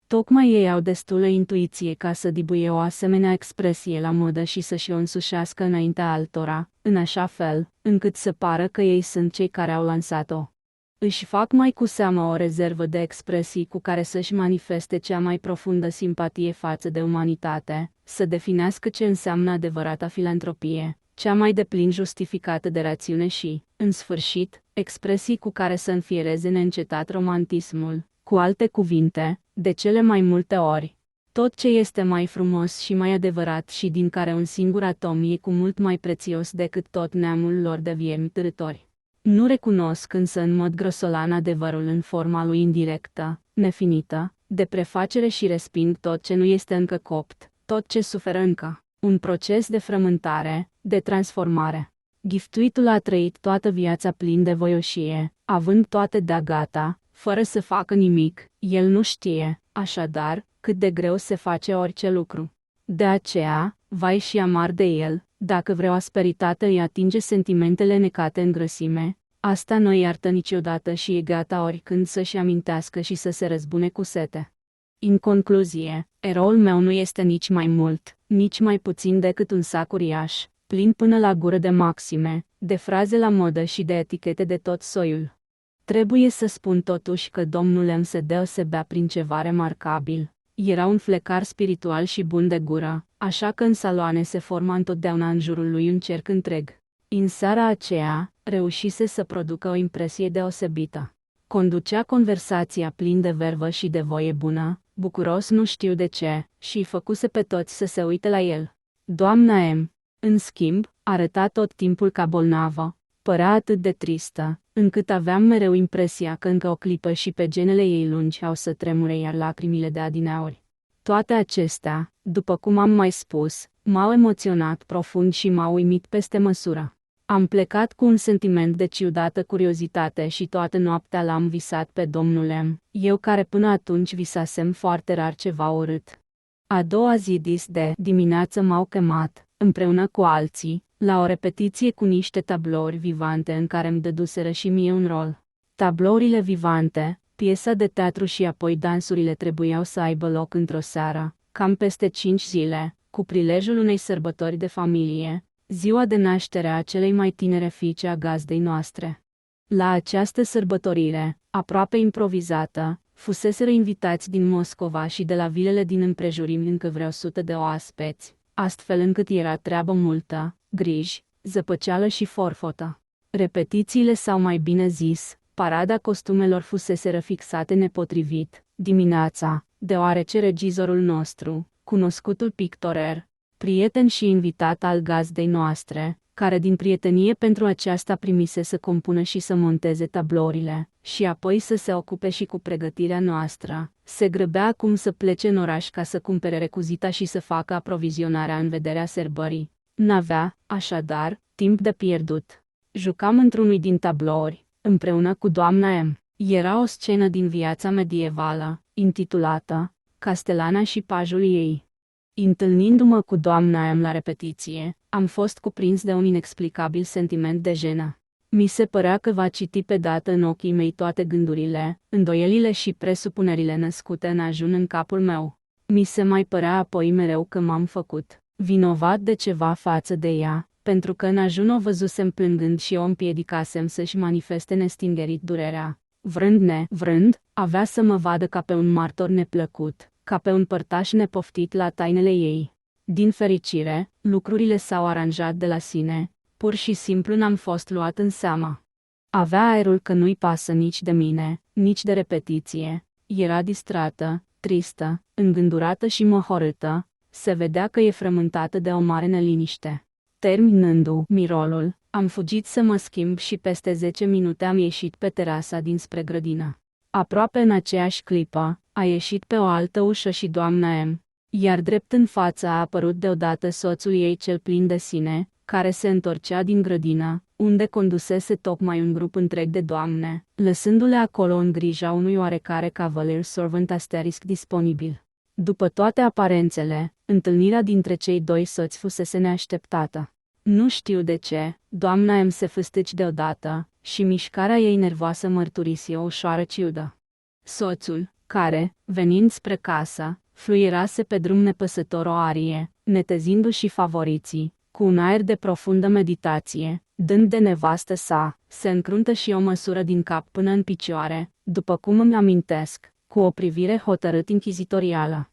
Tocmai ei au destulă intuiție ca să dibuie o asemenea expresie la modă și să-și o însușească înaintea altora, în așa fel, încât să pară că ei sunt cei care au lansat-o. Își fac mai cu seamă o rezervă de expresii cu care să-și manifeste cea mai profundă simpatie față de umanitate, să definească ce înseamnă adevărata filantropie, cea mai deplin justificată de rațiune și, în sfârșit, expresii cu care să înfiereze neîncetat romantismul, cu alte cuvinte, de cele mai multe ori. Tot ce este mai frumos și mai adevărat și din care un singur atom e cu mult mai prețios decât tot neamul lor de viermi târători. Nu recunosc însă în mod grosolan adevărul în forma lui indirectă, nefinită, de prefacere și resping tot ce nu este încă copt, tot ce suferă încă un proces de frământare, de transformare. Giftuitul a trăit toată viața plin de voioșie, având toate de-a gata, fără să facă nimic, el nu știe, așadar, cât de greu se face orice lucru. De aceea, vai și amar de el, dacă vreo asperitate îi atinge sentimentele necate în grăsime, asta nu iartă niciodată și e gata oricând să-și amintească și să se răzbune cu sete. În concluzie, eroul meu nu este nici mai mult, nici mai puțin decât un sac uriaș, plin până la gură de maxime, de fraze la modă și de etichete de tot soiul. Trebuie să spun totuși că domnul M se deosebea prin ceva remarcabil. Era un flecar spiritual și bun de gură, așa că în saloane se forma întotdeauna în jurul lui un cerc întreg. În seara aceea, reușise să producă o impresie deosebită. Conducea conversația plin de vervă și de voie bună, bucuros nu știu de ce, și îi făcuse pe toți să se uite la el. Doamna M, în schimb, arăta tot timpul ca bolnavă, părea atât de tristă, încât aveam mereu impresia că încă o clipă și pe genele ei lungi au să tremure iar lacrimile de adineauri. Toate acestea, după cum am mai spus, m-au emoționat profund și m-au uimit peste măsură. Am plecat cu un sentiment de ciudată curiozitate și toată noaptea l-am visat pe domnul M, eu care până atunci visasem foarte rar ceva urât. A doua zi de dimineață m-au chemat, împreună cu alții, la o repetiție cu niște tablouri vivante în care îmi dăduseră și mie un rol. Tablourile vivante, piesa de teatru și apoi dansurile trebuiau să aibă loc într-o seară, cam peste 5 zile, cu prilejul unei sărbători de familie, ziua de naștere a celei mai tinere fiice a gazdei noastre. La această sărbătorire, aproape improvizată, fuseseră invitați din Moscova și de la vilele din împrejurimi încă vreo 100 de oaspeți, astfel încât era treabă multă, griji, zăpăceală și forfotă. Repetițiile sau mai bine zis, parada costumelor fuseseră fixate nepotrivit, dimineața, deoarece regizorul nostru, cunoscutul pictorer, prieten și invitat al gazdei noastre, care din prietenie pentru aceasta primise să compună și să monteze tablourile, și apoi să se ocupe și cu pregătirea noastră, se grăbea acum să plece în oraș ca să cumpere recuzita și să facă aprovizionarea în vederea sărbării. N-avea, așadar, timp de pierdut. Jucam într-unui din tablouri, împreună cu doamna M. Era o scenă din viața medievală, intitulată Castelana și pajul ei. Întâlnindu-mă cu doamna M la repetiție, am fost cuprins de un inexplicabil sentiment de jenă. Mi se părea că va citi pe dată în ochii mei toate gândurile, îndoielile și presupunerile născute în ajun în capul meu. Mi se mai părea apoi mereu că m-am făcut vinovat de ceva față de ea, pentru că în ajun o văzusem plângând și o împiedicasem să-și manifeste nestingerit durerea. Vrând, avea să mă vadă ca pe un martor neplăcut, ca pe un părtaș nepoftit la tainele ei. Din fericire, lucrurile s-au aranjat de la sine, pur și simplu n-am fost luat în seamă. Avea aerul că nu-i pasă nici de mine, nici de repetiție, era distrată, tristă, îngândurată și mohorâtă, se vedea că e frământată de o mare neliniște. Terminându-mi rolul, am fugit să mă schimb și peste 10 minute am ieșit pe terasa dinspre grădină. Aproape în aceeași clipă, a ieșit pe o altă ușă și doamna M. Iar drept în față a apărut deodată soțul ei cel plin de sine, care se întorcea din grădină, unde condusese tocmai un grup întreg de doamne, lăsându-le acolo în grija unui oarecare cavalier servant asterisk disponibil. După toate aparențele, întâlnirea dintre cei doi soți fusese neașteptată. Nu știu de ce, doamna M se fâstăci deodată, și mișcarea ei nervoasă mărturisi o ușoară ciudă. Soțul, care, venind spre casă, fluierase pe drum nepăsător o arie, netezindu-și favoriții, cu un aer de profundă meditație, dând de nevastă sa, se încruntă și o măsură din cap până în picioare, după cum îmi amintesc, cu o privire hotărât inchizitorială.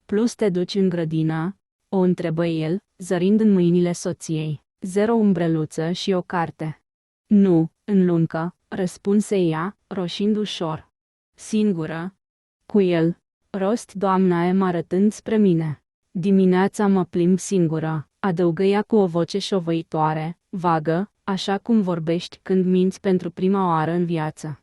Plus te duci în grădină? O întrebă el, zărind în mâinile soției. 0 umbreluță și o carte. Nu, în luncă, răspunse ea, roșind ușor. Singură? Cu el. Rost doamna Emma arătând spre mine. Dimineața mă plimb singură, adăugă ea cu o voce șovăitoare, vagă, așa cum vorbești când minți pentru prima oară în viață.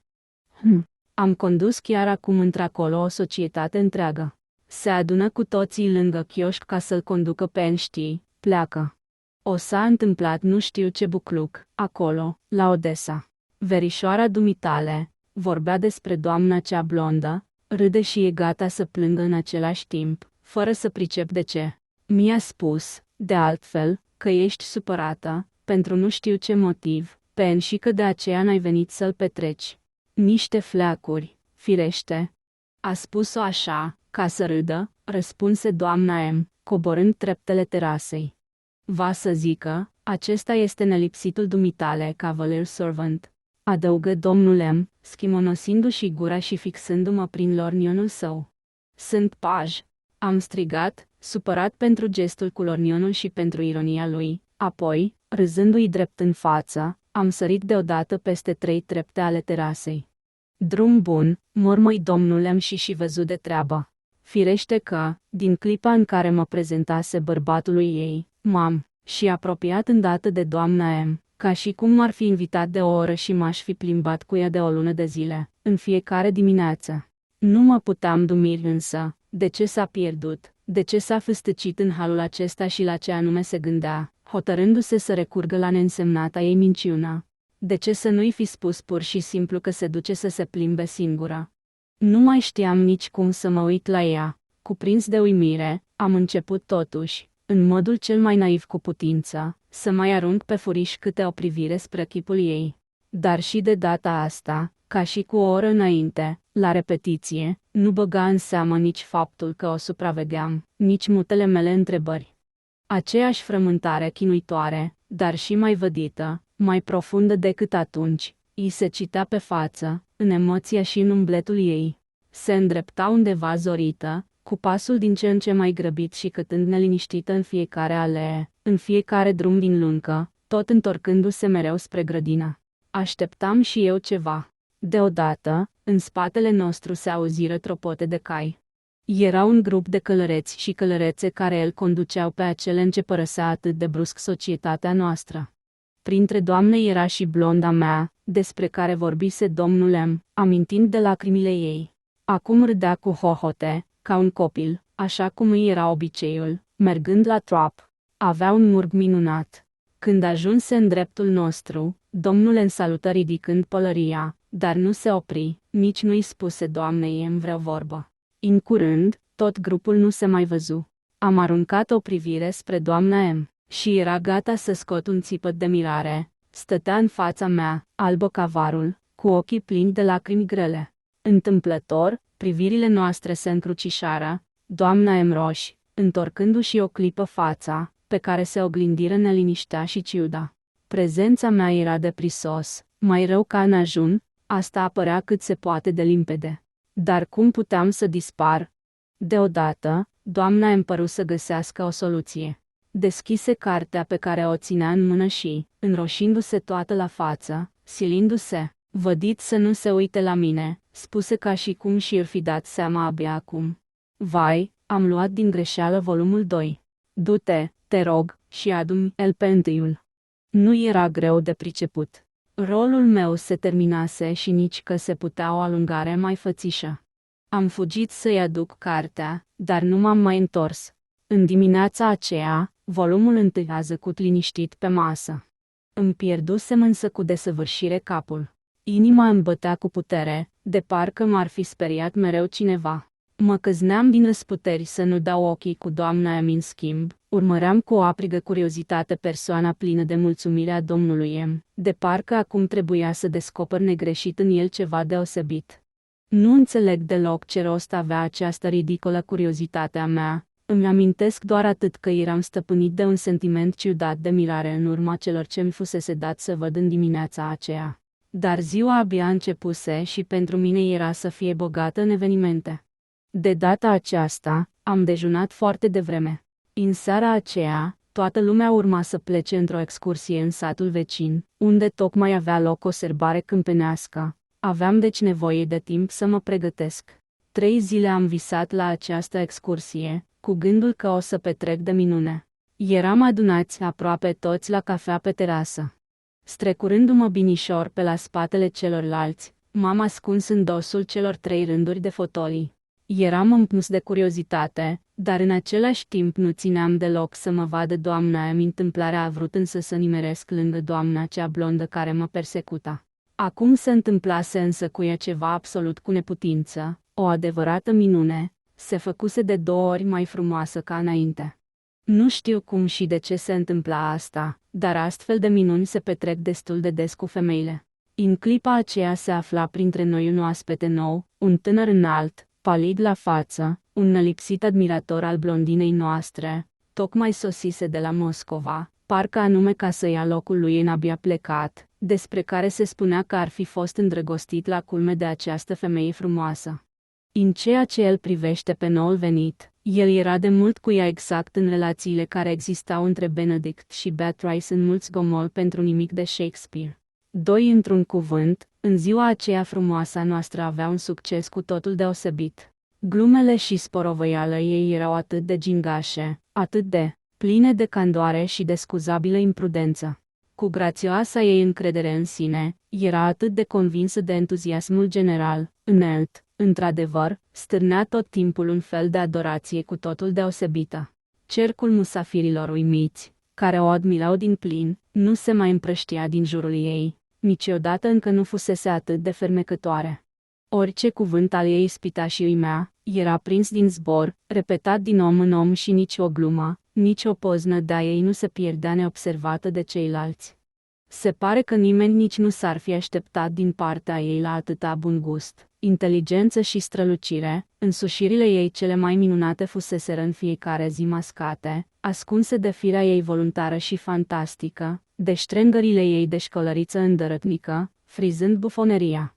Am condus chiar acum într-acolo o societate întreagă. Se adună cu toții lângă chioșc ca să-l conducă pe Einstein, pleacă. O s-a întâmplat nu știu ce bucluc, acolo, la Odessa. Verișoara dumitale, vorbea despre doamna cea blondă, râde și e gata să plângă în același timp, fără să pricep de ce. Mi-a spus, de altfel, că ești supărată, pentru nu știu ce motiv, și că de aceea n-ai venit să-l petreci. Niște fleacuri, firește. A spus-o așa, ca să râdă, răspunse doamna M, coborând treptele terasei. Va să zică, acesta este nelipsitul dumitale, cavalier servant, adăugă domnul M, schimonosindu-și gura și fixându-mă prin lornionul său. Sunt paj, am strigat, supărat pentru gestul cu lornionul și pentru ironia lui, apoi, râzându-i drept în față, am sărit deodată peste 3 trepte ale terasei. Drum bun, mormăi domnul M și văzut de treabă. Firește că, din clipa în care mă prezentase bărbatului ei, m-am și apropiat îndată de doamna M, ca și cum m-ar fi invitat de o oră și m-aș fi plimbat cu ea de o lună de zile, în fiecare dimineață. Nu mă puteam dumiri însă, de ce s-a pierdut, de ce s-a fâstăcit în halul acesta și la ce anume se gândea, hotărându-se să recurgă la neînsemnata ei minciună. De ce să nu-i fi spus pur și simplu că se duce să se plimbe singură? Nu mai știam nici cum să mă uit la ea. Cuprins de uimire, am început totuși, în modul cel mai naiv cu putință, să mai arunc pe furiș câte o privire spre chipul ei. Dar și de data asta, ca și cu o oră înainte, la repetiție, nu băga în seamă nici faptul că o supravegheam, nici mutele mele întrebări. Aceeași frământare chinuitoare, dar și mai vădită, mai profundă decât atunci, îi se citea pe față, în emoția și în umbletul ei. Se îndrepta undeva zorită, cu pasul din ce în ce mai grăbit și cătând neliniștită în fiecare alee, în fiecare drum din luncă, tot întorcându-se mereu spre grădină. Așteptam și eu ceva. Deodată, în spatele nostru se auziră tropote de cai. Era un grup de călăreți și călărețe care îl conduceau pe acele în ce părăsea atât de brusc societatea noastră. Printre doamne era și blonda mea, despre care vorbise domnul M, amintind de lacrimile ei. Acum râdea cu hohote, ca un copil, așa cum îi era obiceiul, mergând la trap. Avea un murg minunat. Când ajunse în dreptul nostru, domnul îl salută ridicând pălăria, dar nu se opri, nici nu-i spuse doamnei M vreo vorbă. În curând, tot grupul nu se mai văzu. Am aruncat o privire spre doamna M și era gata să scot un țipăt de mirare. Stătea în fața mea, albă ca varul, cu ochii plini de lacrimi grele. Întâmplător, privirile noastre se încrucișară, doamna M roși, întorcându-și o clipă fața, pe care se oglindiră neliniștea și ciuda. Prezența mea era de prisos, mai rău ca în ajun, asta apărea cât se poate de limpede. Dar cum puteam să dispar? Deodată, doamna îmi păru să găsească o soluție. Deschise cartea pe care o ținea în mână și, înroșindu-se toată la față, silindu-se, vădit să nu se uite la mine, spuse ca și cum și-ar fi dat seama abia acum. Vai, am luat din greșeală volumul 2. Du-te, te rog, și adu-mi el pe întâiul. Nu era greu de priceput. Rolul meu se terminase și nici că se putea o alungare mai fățișă. Am fugit să-i aduc cartea, dar nu m-am mai întors. În dimineața aceea, volumul întâi a zăcut liniștit pe masă. Îmi pierdusem însă cu desăvârșire capul. Inima îmi bătea cu putere, de parcă m-ar fi speriat mereu cineva. Mă căzneam din răsputeri să nu dau ochii cu doamna M. În schimb, urmăream cu o aprigă curiozitate persoana plină de mulțumire a domnului M., de parcă acum trebuia să descoper negreșit în el ceva deosebit. Nu înțeleg deloc ce rost avea această ridicolă curiozitate a mea. Îmi amintesc doar atât că eram stăpânit de un sentiment ciudat de mirare în urma celor ce mi fusese dat să văd în dimineața aceea. Dar ziua abia începuse și pentru mine era să fie bogată în evenimente. De data aceasta, am dejunat foarte devreme. În seara aceea, toată lumea urma să plece într-o excursie în satul vecin, unde tocmai avea loc o sărbare câmpenească. Aveam deci nevoie de timp să mă pregătesc. 3 zile am visat la această excursie, cu gândul că o să petrec de minune. Eram adunați aproape toți la cafea pe terasă. Strecurându-mă binișor pe la spatele celorlalți, m-am ascuns în dosul celor 3 rânduri de fotolii. Eram împins de curiozitate, dar în același timp nu țineam deloc să mă vadă doamna aia. Întâmplarea a vrut însă să nimeresc lângă doamna cea blondă care mă persecuta. Acum se întâmplase însă cu ea ceva absolut cu neputință, o adevărată minune, se făcuse de 2 ori mai frumoasă ca înainte. Nu știu cum și de ce se întâmpla asta, dar astfel de minuni se petrec destul de des cu femeile. În clipa aceea se afla printre noi un oaspete nou, un tânăr înalt, palid la față, un nălipsit admirator al blondinei noastre, tocmai sosise de la Moscova, parcă anume ca să ia locul lui în abia plecat, despre care se spunea că ar fi fost îndrăgostit la culme de această femeie frumoasă. În ceea ce el privește pe noul venit, el era de mult cu ea exact în relațiile care existau între Benedict și Beatrice în Mulți gomol pentru nimic de Shakespeare. 2 într-un cuvânt, în ziua aceea frumoasa noastră avea un succes cu totul deosebit. Glumele și sporovăiala ei erau atât de gingașe, atât de pline de candoare și de scuzabilă imprudență. Cu grațioasa ei încredere în sine, era atât de convinsă de entuziasmul general, înalt, într-adevăr, stârnea tot timpul un fel de adorație cu totul deosebită. Cercul musafirilor uimiți, care o admirau din plin, nu se mai împrăștia din jurul ei, niciodată încă nu fusese atât de fermecătoare. Orice cuvânt al ei ispita și uimea, era prins din zbor, repetat din om în om și nici o glumă, nici o poznă de-a ei nu se pierdea neobservată de ceilalți. Se pare că nimeni nici nu s-ar fi așteptat din partea ei la atâta bun gust, inteligență și strălucire, însușirile ei cele mai minunate fuseseră în fiecare zi mascate, ascunse de firea ei voluntară și fantastică, de ștrengările ei de școlăriță îndărătnică, frizând bufoneria.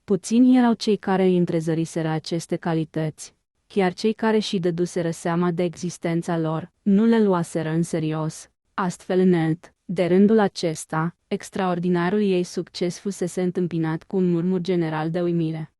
Puțini erau cei care îi întrezăriseră aceste calități. Chiar cei care și dăduseră seama de existența lor, nu le luaseră în serios. Astfel înalt, de rândul acesta, extraordinarul ei succes fusese întâmpinat cu un murmur general de uimire.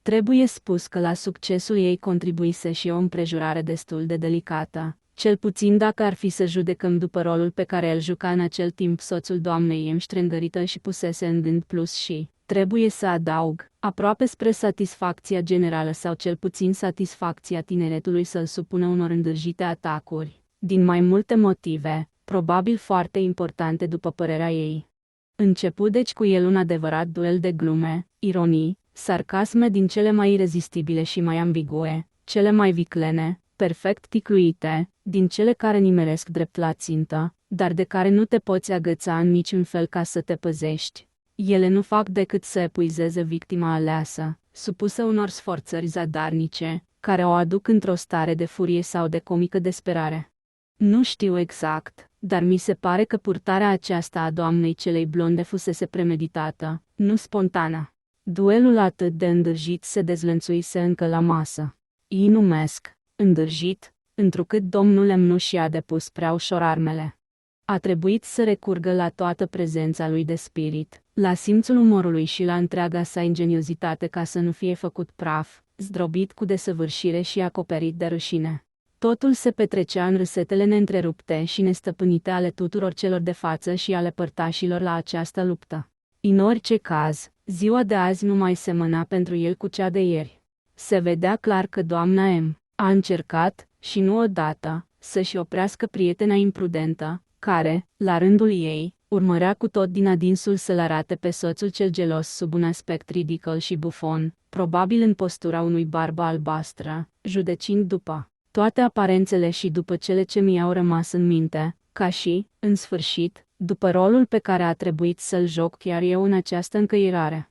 Trebuie spus că la succesul ei contribuise și o împrejurare destul de delicată, cel puțin dacă ar fi să judecăm după rolul pe care îl juca în acel timp soțul doamnei M. ștrengărită și pusese în gând plus și, trebuie să adaug, aproape spre satisfacția generală sau cel puțin satisfacția tineretului să-l supună unor îndârjite atacuri, din mai multe motive, probabil foarte importante după părerea ei. Începu deci cu el un adevărat duel de glume, ironii, sarcasme din cele mai irezistibile și mai ambigue, cele mai viclene, perfect ticluite, din cele care nimeresc drept la țintă, dar de care nu te poți agăța în niciun fel ca să te păzești. Ele nu fac decât să epuizeze victima aleasă, supusă unor sforțări zadarnice, care o aduc într-o stare de furie sau de comică desperare. Nu știu exact, dar mi se pare că purtarea aceasta a doamnei celei blonde fusese premeditată, nu spontană. Duelul atât de îndârjit se dezlănțuise încă la masă. Îi numesc îndârjit, întrucât domnul M. nu și-a depus prea ușor armele. A trebuit să recurgă la toată prezența lui de spirit, la simțul umorului și la întreaga sa ingeniozitate ca să nu fie făcut praf, zdrobit cu desăvârșire și acoperit de rușine. Totul se petrecea în râsetele neîntrerupte și nestăpânite ale tuturor celor de față și ale părtașilor la această luptă. În orice caz, ziua de azi nu mai semăna pentru el cu cea de ieri. Se vedea clar că doamna M. a încercat, și nu odată, să-și oprească prietena imprudentă, care, la rândul ei, urmărea cu tot din adinsul să-l arate pe soțul cel gelos sub un aspect ridicol și bufon, probabil în postura unui barbă albastră, judecind după toate aparențele și după cele ce mi-au rămas în minte, ca și, în sfârșit, după rolul pe care a trebuit să-l joc chiar eu în această încăierare.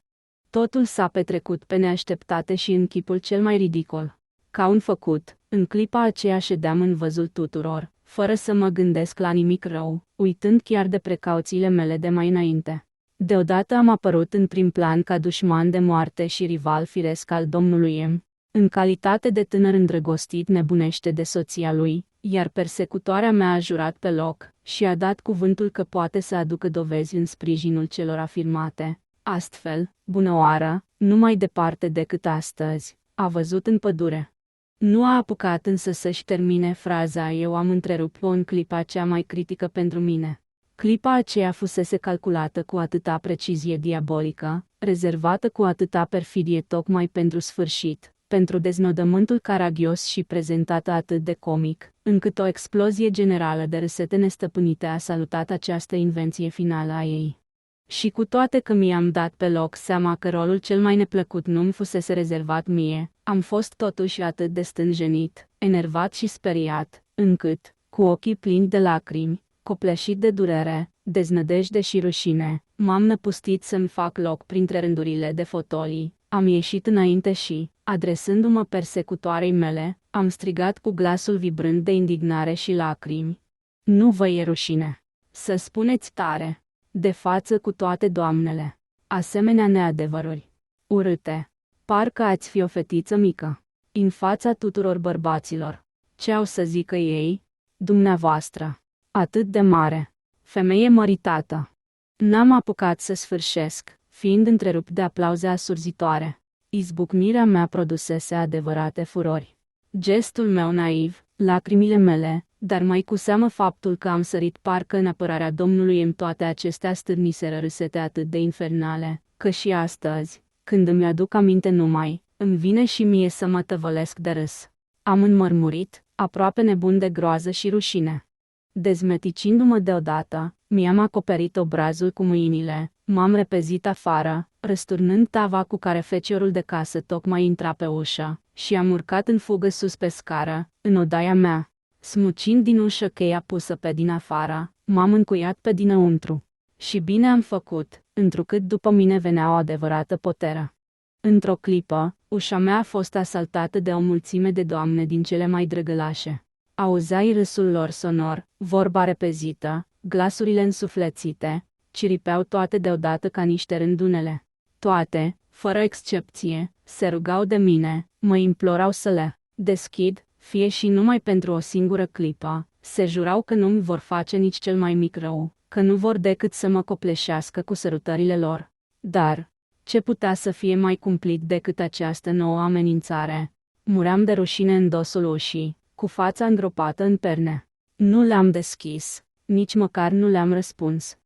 Totul s-a petrecut pe neașteptate și în chipul cel mai ridicol. Ca un făcut, în clipa aceea ședeam în văzul tuturor, fără să mă gândesc la nimic rău, uitând chiar de precauțiile mele de mai înainte. Deodată am apărut în prim plan ca dușman de moarte și rival firesc al domnului M. În calitate de tânăr îndrăgostit nebunește de soția lui, iar persecutoarea mea a jurat pe loc și a dat cuvântul că poate să aducă dovezi în sprijinul celor afirmate. Astfel, bună oară, nu mai departe decât astăzi, a văzut în pădure. Nu a apucat însă să-și termine fraza, eu am întrerupt-o în clipa cea mai critică pentru mine. Clipa aceea fusese calculată cu atâta precizie diabolică, rezervată cu atâta perfidie tocmai pentru sfârșit, pentru deznodământul caragios și prezentată atât de comic, încât o explozie generală de râsete nestăpânite a salutat această invenție finală a ei. Și cu toate că mi-am dat pe loc seama că rolul cel mai neplăcut nu-mi fusese rezervat mie, am fost totuși atât de stânjenit, enervat și speriat, încât, cu ochii plini de lacrimi, copleșit de durere, deznădejde și rușine, m-am năpustit să-mi fac loc printre rândurile de fotolii, am ieșit înainte și, adresându-mă persecutoarei mele, am strigat cu glasul vibrând de indignare și lacrimi. Nu vă e rușine să spuneți tare, de față cu toate doamnele, asemenea neadevăruri urâte, parcă ați fi o fetiță mică, în fața tuturor bărbaților. Ce au să zică ei? Dumneavoastră, atât de mare, femeie măritată. N-am apucat să sfârșesc, fiind întrerupt de aplauze asurzitoare. Izbucnirea mea produsese adevărate furori. Gestul meu naiv, lacrimile mele, dar mai cu seamă faptul că am sărit parcă în apărarea Domnului în toate acestea stârniseră râsete atât de infernale, că și astăzi, când îmi aduc aminte numai, îmi vine și mie să mă tăvălesc de râs. Am înmărmurit, aproape nebun de groază și rușine. Dezmeticindu-mă deodată, mi-am acoperit obrazul cu mâinile, m-am repezit afară, răsturnând tava cu care feciorul de casă tocmai intra pe ușă, și am urcat în fugă sus pe scară, în odaia mea. Smucind din ușă cheia pusă pe din afară, m-am încuiat pe dinăuntru. Și bine am făcut, întrucât după mine venea o adevărată poteră. Într-o clipă, ușa mea a fost asaltată de o mulțime de doamne din cele mai drăgălașe. Auzeai râsul lor sonor, vorba repezită, glasurile însuflețite, ciripeau toate deodată ca niște rândunele. Toate, fără excepție, se rugau de mine, mă implorau să le deschid, fie și numai pentru o singură clipă, se jurau că nu-mi vor face nici cel mai mic rău, că nu vor decât să mă copleșească cu sărutările lor. Dar, ce putea să fie mai cumplit decât această nouă amenințare? Muream de rușine în dosul ușii, cu fața îngropată în perne. Nu le-am deschis, nici măcar nu le-am răspuns.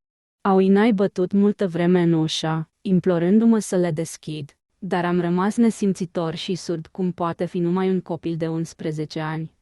Au inai bătut multă vreme în ușă, implorându-mă să le deschid, dar am rămas nesimțitor și surd cum poate fi numai un copil de 11 ani.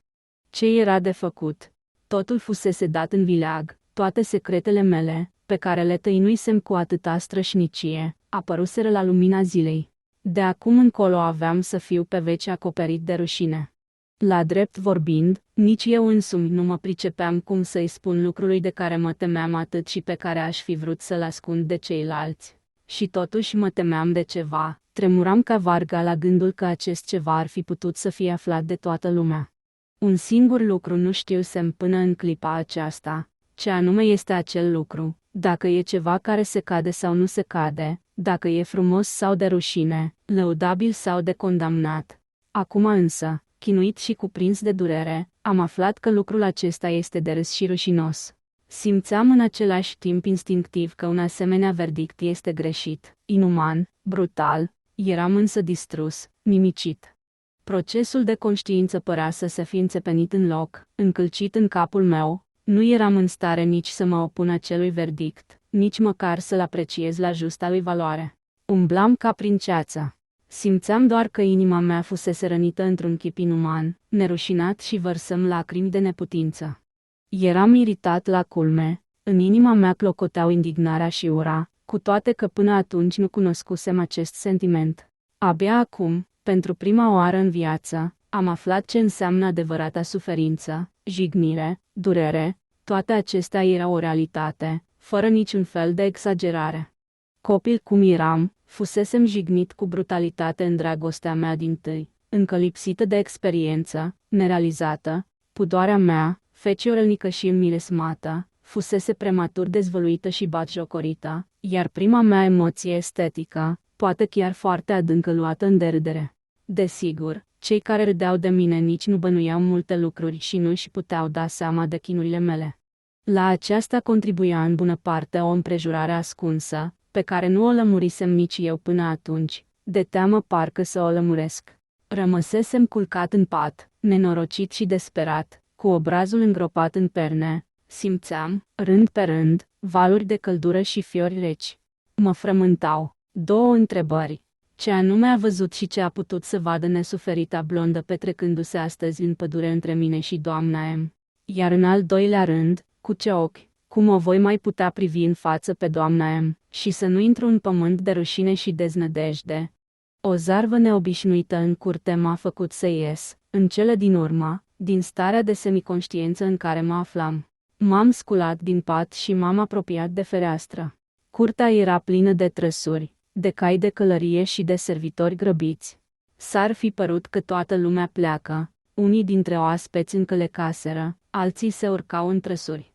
Ce era de făcut? Totul fusese dat în vileag, toate secretele mele, pe care le tăinuisem cu atâta strășnicie, apăruseră la lumina zilei. De acum încolo aveam să fiu pe veci acoperit de rușine. La drept vorbind, nici eu însumi nu mă pricepeam cum să-i spun lucrului de care mă temeam atât și pe care aș fi vrut să-l ascund de ceilalți. Și totuși mă temeam de ceva, tremuram ca varga la gândul că acest ceva ar fi putut să fie aflat de toată lumea. Un singur lucru nu știusem până în clipa aceasta, ce anume este acel lucru, dacă e ceva care se cade sau nu se cade, dacă e frumos sau de rușine, lăudabil sau de condamnat. Acum însă, chinuit și cuprins de durere, am aflat că lucrul acesta este de râs și rușinos. Simțeam în același timp instinctiv că un asemenea verdict este greșit, inuman, brutal, eram însă distrus, nimicit. Procesul de conștiință părea să se fi înțepenit în loc, încălcit în capul meu, nu eram în stare nici să mă opun acelui verdict, nici măcar să-l apreciez la justa lui valoare. Umblam ca prin ceață. Simțeam doar că inima mea fusese rănită într-un chip inuman, nerușinat și vărsăm lacrimi de neputință. Eram iritat la culme, în inima mea clocoteau indignarea și ura, cu toate că până atunci nu cunoscusem acest sentiment. Abia acum, pentru prima oară în viață, am aflat ce înseamnă adevărata suferință, jignire, durere, toate acestea erau o realitate, fără niciun fel de exagerare. Copil cum eram, fusesem jignit cu brutalitate în dragostea mea dintâi, încă lipsită de experiență, nerealizată, pudoarea mea, feciorălnică și înmiresmată, fusese prematur dezvăluită și batjocorită, iar prima mea emoție estetică, poate chiar foarte adâncă luată în derâdere. Desigur, cei care râdeau de mine nici nu bănuiau multe lucruri și nu își puteau da seama de chinurile mele. La aceasta contribuia în bună parte o împrejurare ascunsă, pe care nu o lămurisem nici eu până atunci, de teamă parcă să o lămuresc. Rămăsesem culcat în pat, nenorocit și desperat, cu obrazul îngropat în perne. Simțeam, rând pe rând, valuri de căldură și fiori reci. Mă frământau 2 întrebări. Ce anume a văzut și ce a putut să vadă nesuferita blondă petrecându-se astăzi în pădure între mine și doamna M. Iar în al doilea rând, cu ce ochi, cum o voi mai putea privi în față pe doamna M, și să nu intru în pământ de rușine și deznădejde. O zarvă neobișnuită în curte m-a făcut să ies, în cele din urmă, din starea de semiconștiență în care mă aflam. M-am sculat din pat și m-am apropiat de fereastră. Curtea era plină de trăsuri, de cai de călărie și de servitori grăbiți. S-ar fi părut că toată lumea pleacă, unii dintre oaspeți încălecaseră, alții se urcau în trăsuri.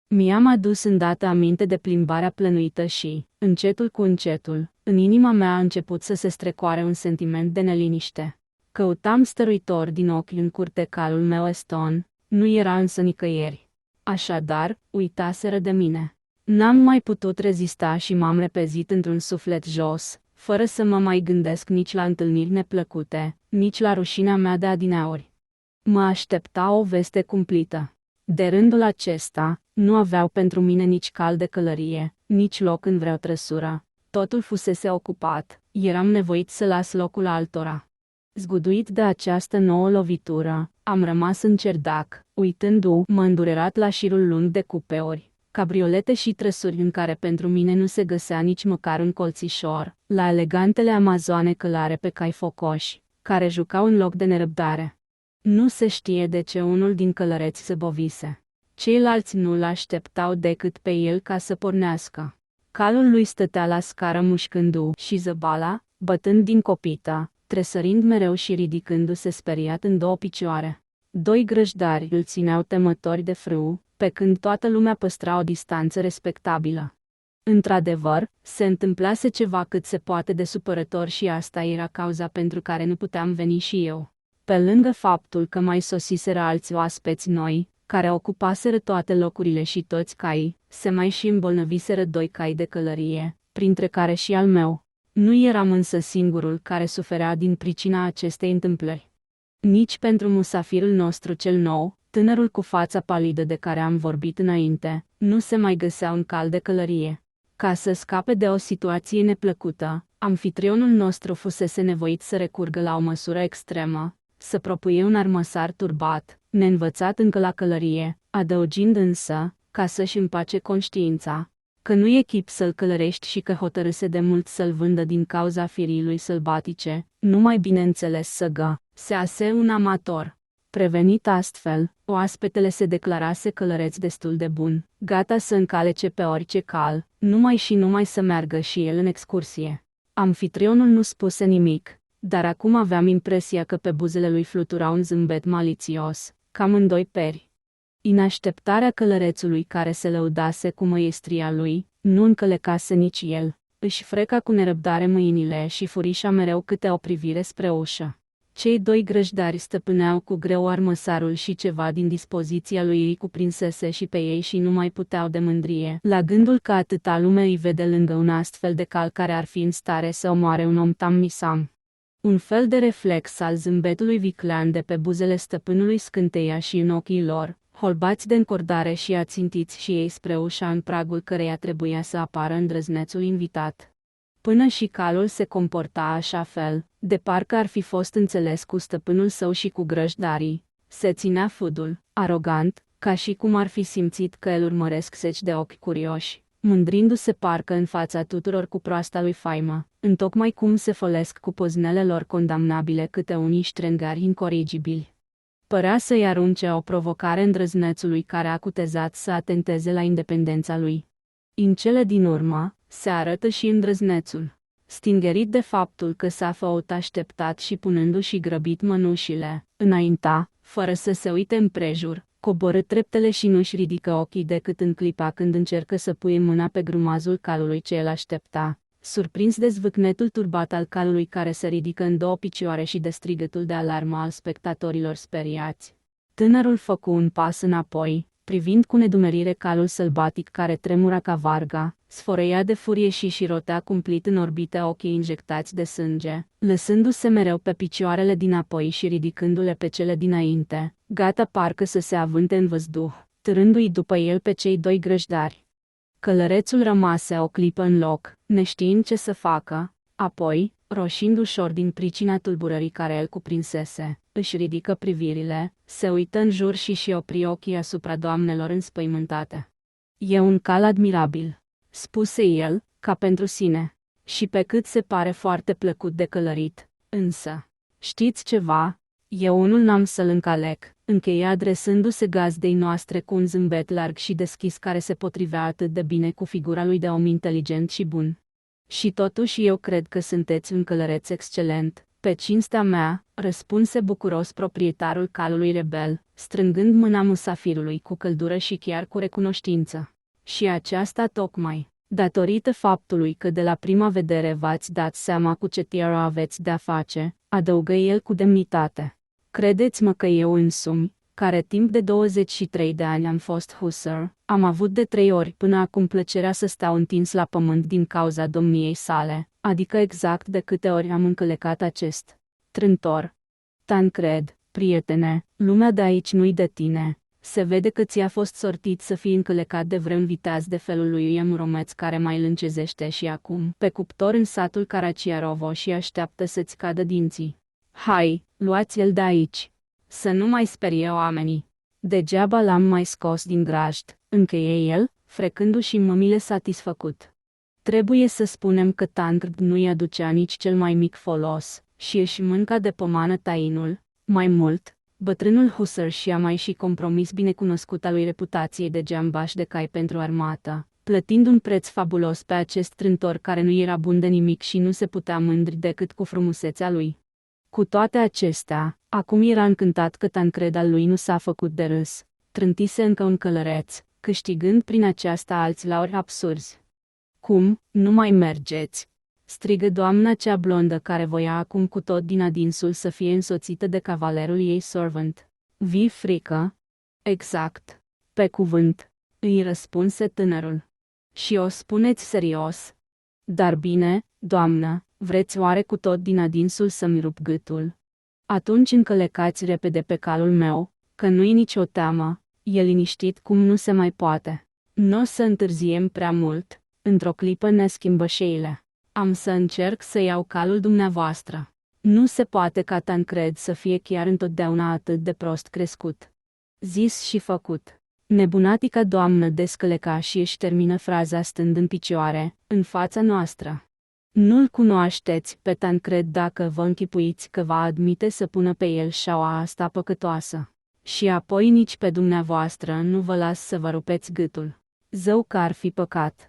Mi-am adus îndată aminte de plimbarea plănuită și, încetul cu încetul, în inima mea a început să se strecoare un sentiment de neliniște. Căutam stăruitor din ochi în curte calul meu Eston, nu era însă nicăieri. Așadar, uitaseră de mine. N-am mai putut rezista și m-am repezit într-un suflet jos, fără să mă mai gândesc nici la întâlniri neplăcute, nici la rușinea mea de adineauri. Mă aștepta o veste cumplită. De rândul acesta, nu aveau pentru mine nici cal de călărie, nici loc în vreo trăsură. Totul fusese ocupat, eram nevoit să las locul altora. Zguduit de această nouă lovitură, am rămas în cerdac, uitându-mă îndurerat la șirul lung de cupeuri, cabriolete și trăsuri în care pentru mine nu se găsea nici măcar un colțișor, la elegantele amazoane călare pe cai focoși, care jucau în loc de nerăbdare. Nu se știe de ce unul din călăreți se bovise. Ceilalți nu-l așteptau decât pe el ca să pornească. Calul lui stătea la scară mușcându și zăbala, bătând din copită, tresărind mereu și ridicându-se speriat în 2 picioare. 2 grăjdari îl țineau temători de frâu, pe când toată lumea păstra o distanță respectabilă. Într-adevăr, se întâmplase ceva cât se poate de supărător și asta era cauza pentru care nu puteam veni și eu. Pe lângă faptul că mai sosiseră alți oaspeți noi, care ocupaseră toate locurile și toți caii, se mai și îmbolnăviseră 2 cai de călărie, printre care și al meu. Nu eram însă singurul care suferea din pricina acestei întâmplări. Nici pentru musafirul nostru cel nou, tânărul cu fața palidă de care am vorbit înainte, nu se mai găsea un cal de călărie. Ca să scape de o situație neplăcută, anfitrionul nostru fusese nevoit să recurgă la o măsură extremă, să propuie un armăsar turbat, neînvățat încă la călărie, adăugind însă, ca să-și împace conștiința, că nu e chip să-l călărești și că hotărâse de mult să-l vândă din cauza firii lui sălbatice, numai bineînțeles să sease un amator. Prevenit astfel, oaspetele se declarase călăreț destul de bun, gata să încalece pe orice cal, numai să meargă și el în excursie. Anfitrionul nu spuse nimic, dar acum aveam impresia că pe buzele lui flutura un zâmbet malițios, cam în 2 peri. În așteptarea călărețului care se lăudase cu măiestria lui, nu încălecase nici el, își freca cu nerăbdare mâinile și furișa mereu câte o privire spre ușă. Cei 2 grăjdari stăpâneau cu greu armăsarul și ceva din dispoziția lui îi cuprinsese și pe ei și nu mai puteau de mândrie, la gândul că atâta lume îi vede lângă un astfel de cal care ar fi în stare să omoare un om tammisam. Un fel de reflex al zâmbetului viclean de pe buzele stăpânului scânteia și în ochii lor, holbați de încordare și ațintiți și ei spre ușa în pragul căreia trebuia să apară îndrăznețul invitat. Până și calul se comporta așa fel, de parcă ar fi fost înțeles cu stăpânul său și cu grăjdarii. Se ținea fudul, arogant, ca și cum ar fi simțit că îl urmăresc zeci de ochi curioși, mândrindu-se parcă în fața tuturor cu proasta lui faimă, întocmai cum se folesc cu poznele lor condamnabile câte unii ștrengari incorigibili. Părea să-i arunce o provocare îndrăznețului care a cutezat să atenteze la independența lui. În cele din urmă, se arătă și îndrăznețul. Stingerit de faptul că s-a făut așteptat și punându-și grăbit mănușile, înainta, fără să se uite împrejur, coborâ treptele și nu-și ridică ochii decât în clipa când încercă să pui mâna pe grumazul calului ce îl aștepta, surprins de zvâcnetul turbat al calului care se ridică în două picioare și de strigătul de alarmă al spectatorilor speriați. Tânărul făcu un pas înapoi, privind cu nedumerire calul sălbatic care tremura ca varga, sfărăia de furie și șirotea cumplit în orbite ochii injectați de sânge, lăsându-se mereu pe picioarele dinapoi și ridicându-le pe cele dinainte, gata parcă să se avânte în văzduh, târându-i după el pe cei doi grăjdari. Călărețul rămase o clipă în loc, neștiind ce să facă, apoi, roșind ușor din pricina tulburării care îl cuprinsese, își ridică privirile, se uită în jur și opri ochii asupra doamnelor înspăimântate. "E un cal admirabil," spuse el, ca pentru sine, "și pe cât se pare foarte plăcut de călărit, însă, știți ceva? Eu unul n-am să-l încalec," încheia adresându-se gazdei noastre cu un zâmbet larg și deschis care se potrivea atât de bine cu figura lui de om inteligent și bun. "Și totuși eu cred că sunteți un călăreț excelent, pe cinstea mea," răspunse bucuros proprietarul calului rebel, strângând mâna musafirului cu căldură și chiar cu recunoștință. "Și aceasta tocmai datorită faptului că de la prima vedere v-ați dat seama cu ce tiră aveți de-a face," adăugă el cu demnitate. "Credeți-mă că eu însumi, care timp de 23 de ani am fost hussar, am avut de 3 ori până acum plăcerea să stau întins la pământ din cauza domniei sale, adică exact de câte ori am încălecat acest trântor. Tancred, prietene, lumea de aici nu-i de tine. Se vede că ți-a fost sortit să fii încălecat de vreun viteaz de felul lui Iam Romeț care mai îl încezește și acum pe cuptor în satul Caraciarovo și așteaptă să-ți cadă dinții. Hai, luați-l de aici. Să nu mai sperie oamenii. Degeaba l-am mai scos din grajd," încheie el, frecându-și mămile satisfăcut. Trebuie să spunem că Tancred nu-i aducea nici cel mai mic folos, și își mânca de pomană tainul. Mai mult, bătrânul hussar și-a mai și compromis binecunoscuta lui reputație de geambaș de cai pentru armată, plătind un preț fabulos pe acest trântor care nu era bun de nimic și nu se putea mândri decât cu frumusețea lui. Cu toate acestea, acum era încântat că Tancred al lui nu s-a făcut de râs, trântise încă un călăreț, câștigând prin aceasta alți lauri absurzi. "Cum, nu mai mergeți?" strigă doamna cea blondă care voia acum cu tot din adinsul să fie însoțită de cavalerul ei servant. "Vi frică?" "Exact. Pe cuvânt," îi răspunse tânărul. "Și o spuneți serios?" "Dar bine, doamnă, vreți oare cu tot din adinsul să-mi rup gâtul?" "Atunci încălecați repede pe calul meu, că nu-i nicio teamă," e liniștit cum nu se mai poate. "Nu o să întârziem prea mult, într-o clipă ne schimbă șeile. Am să încerc să iau calul dumneavoastră." Nu se poate ca Tancred să fie chiar întotdeauna atât de prost crescut. Zis și făcut. Nebunatica doamnă descăleca și își termină fraza stând în picioare, în fața noastră. "Nu-l cunoașteți pe Tancred dacă vă închipuiți că va admite să pună pe el șaua asta păcătoasă. Și apoi nici pe dumneavoastră nu vă las să vă rupeți gâtul. Zău că ar fi păcat."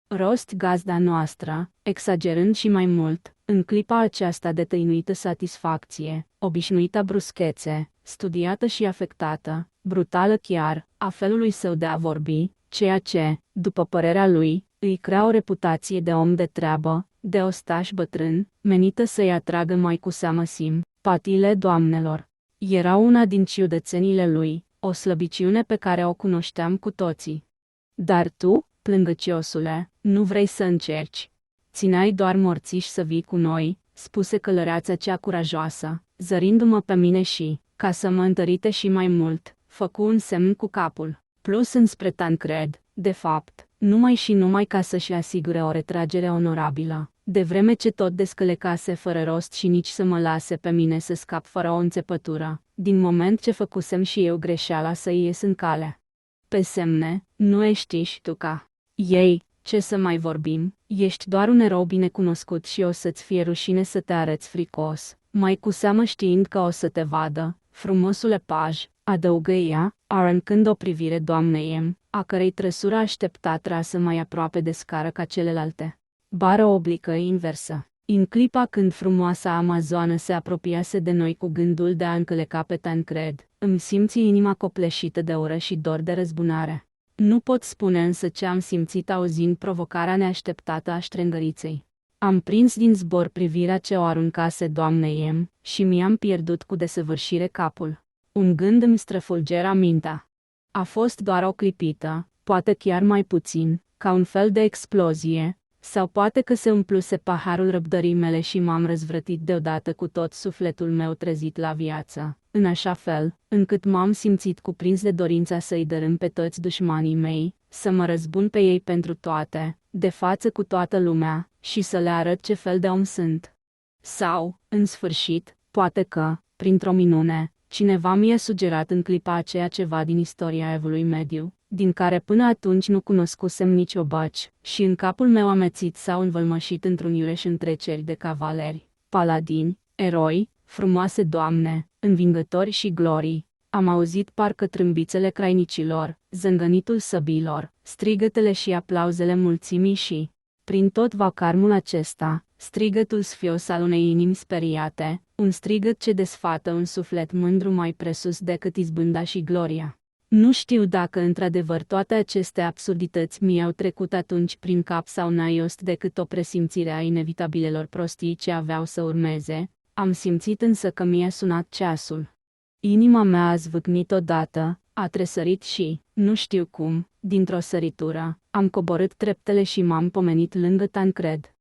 Rost gazda noastră, exagerând și mai mult, în clipa aceasta de tăinuită satisfacție, obișnuita bruschețe, studiată și afectată, brutală chiar, a felului său de a vorbi, ceea ce, după părerea lui, îi crea o reputație de om de treabă, de ostaș bătrân, menită să-i atragă mai cu seamă simpatiile doamnelor. Era una din ciudățenile lui, o slăbiciune pe care o cunoșteam cu toții. "Dar tu, plângăciosule, nu vrei să încerci. Țineai doar morțiși să vii cu noi," spuse călăreața cea curajoasă, zărindu-mă pe mine și, ca să mă întărite și mai mult, făcu un semn cu capul, plus înspre Tancred, de fapt, numai și numai ca să-și asigure o retragere onorabilă, de vreme ce tot descălecase fără rost și nici să mă lase pe mine să scap fără o înțepătură, din moment ce făcusem și eu greșeala să-i ies în cale. Pe semne, nu ești și tu ca ei, ce să mai vorbim, ești doar un erou binecunoscut și o să-ți fie rușine să te arăți fricos, mai cu seamă știind că o să te vadă, frumosule paj, adăugă ea, aruncând o privire doamnei M, a cărei trăsură aștepta trasă mai aproape de scară ca celelalte. Bară oblică inversă. În clipa când frumoasa amazoană se apropiase de noi cu gândul de a încăleca pe Tancred, îmi simți inima copleșită de ură și dor de răzbunare. Nu pot spune însă ce am simțit auzind provocarea neașteptată a ștrengăriței. Am prins din zbor privirea ce o aruncase doamnei M și mi-am pierdut cu desăvârșire capul. Un gând îmi străfulgera mintea. A fost doar o clipită, poate chiar mai puțin, ca un fel de explozie, sau poate că se umpluse paharul răbdării mele și m-am răzvrătit deodată cu tot sufletul meu trezit la viață, în așa fel, încât m-am simțit cuprins de dorința să-i dărâm pe toți dușmanii mei, să mă răzbun pe ei pentru toate, de față cu toată lumea, și să le arăt ce fel de om sunt. Sau, în sfârșit, poate că, printr-o minune, cineva mi-a sugerat în clipa aceea ceva din istoria Evului Mediu, din care până atunci nu cunoscusem nicio baci, și în capul meu amețit s-au învălmășit într-un iureș întreceri de cavaleri, paladini, eroi, frumoase doamne, învingători și glorii. Am auzit parcă trâmbițele crainicilor, zângănitul săbiilor, strigătele și aplauzele mulțimii și, prin tot vacarmul acesta, strigătul sfios al unei inimi speriate, un strigăt ce desfată un suflet mândru mai presus decât izbânda și gloria. Nu știu dacă într-adevăr toate aceste absurdități mi-au trecut atunci prin cap sau n-a fost decât o presimțire a inevitabilelor prostii ce aveau să urmeze, am simțit însă că mi-a sunat ceasul. Inima mea a zvâcnit odată, a tresărit și, nu știu cum, dintr-o săritură, am coborât treptele și m-am pomenit lângă Tancred.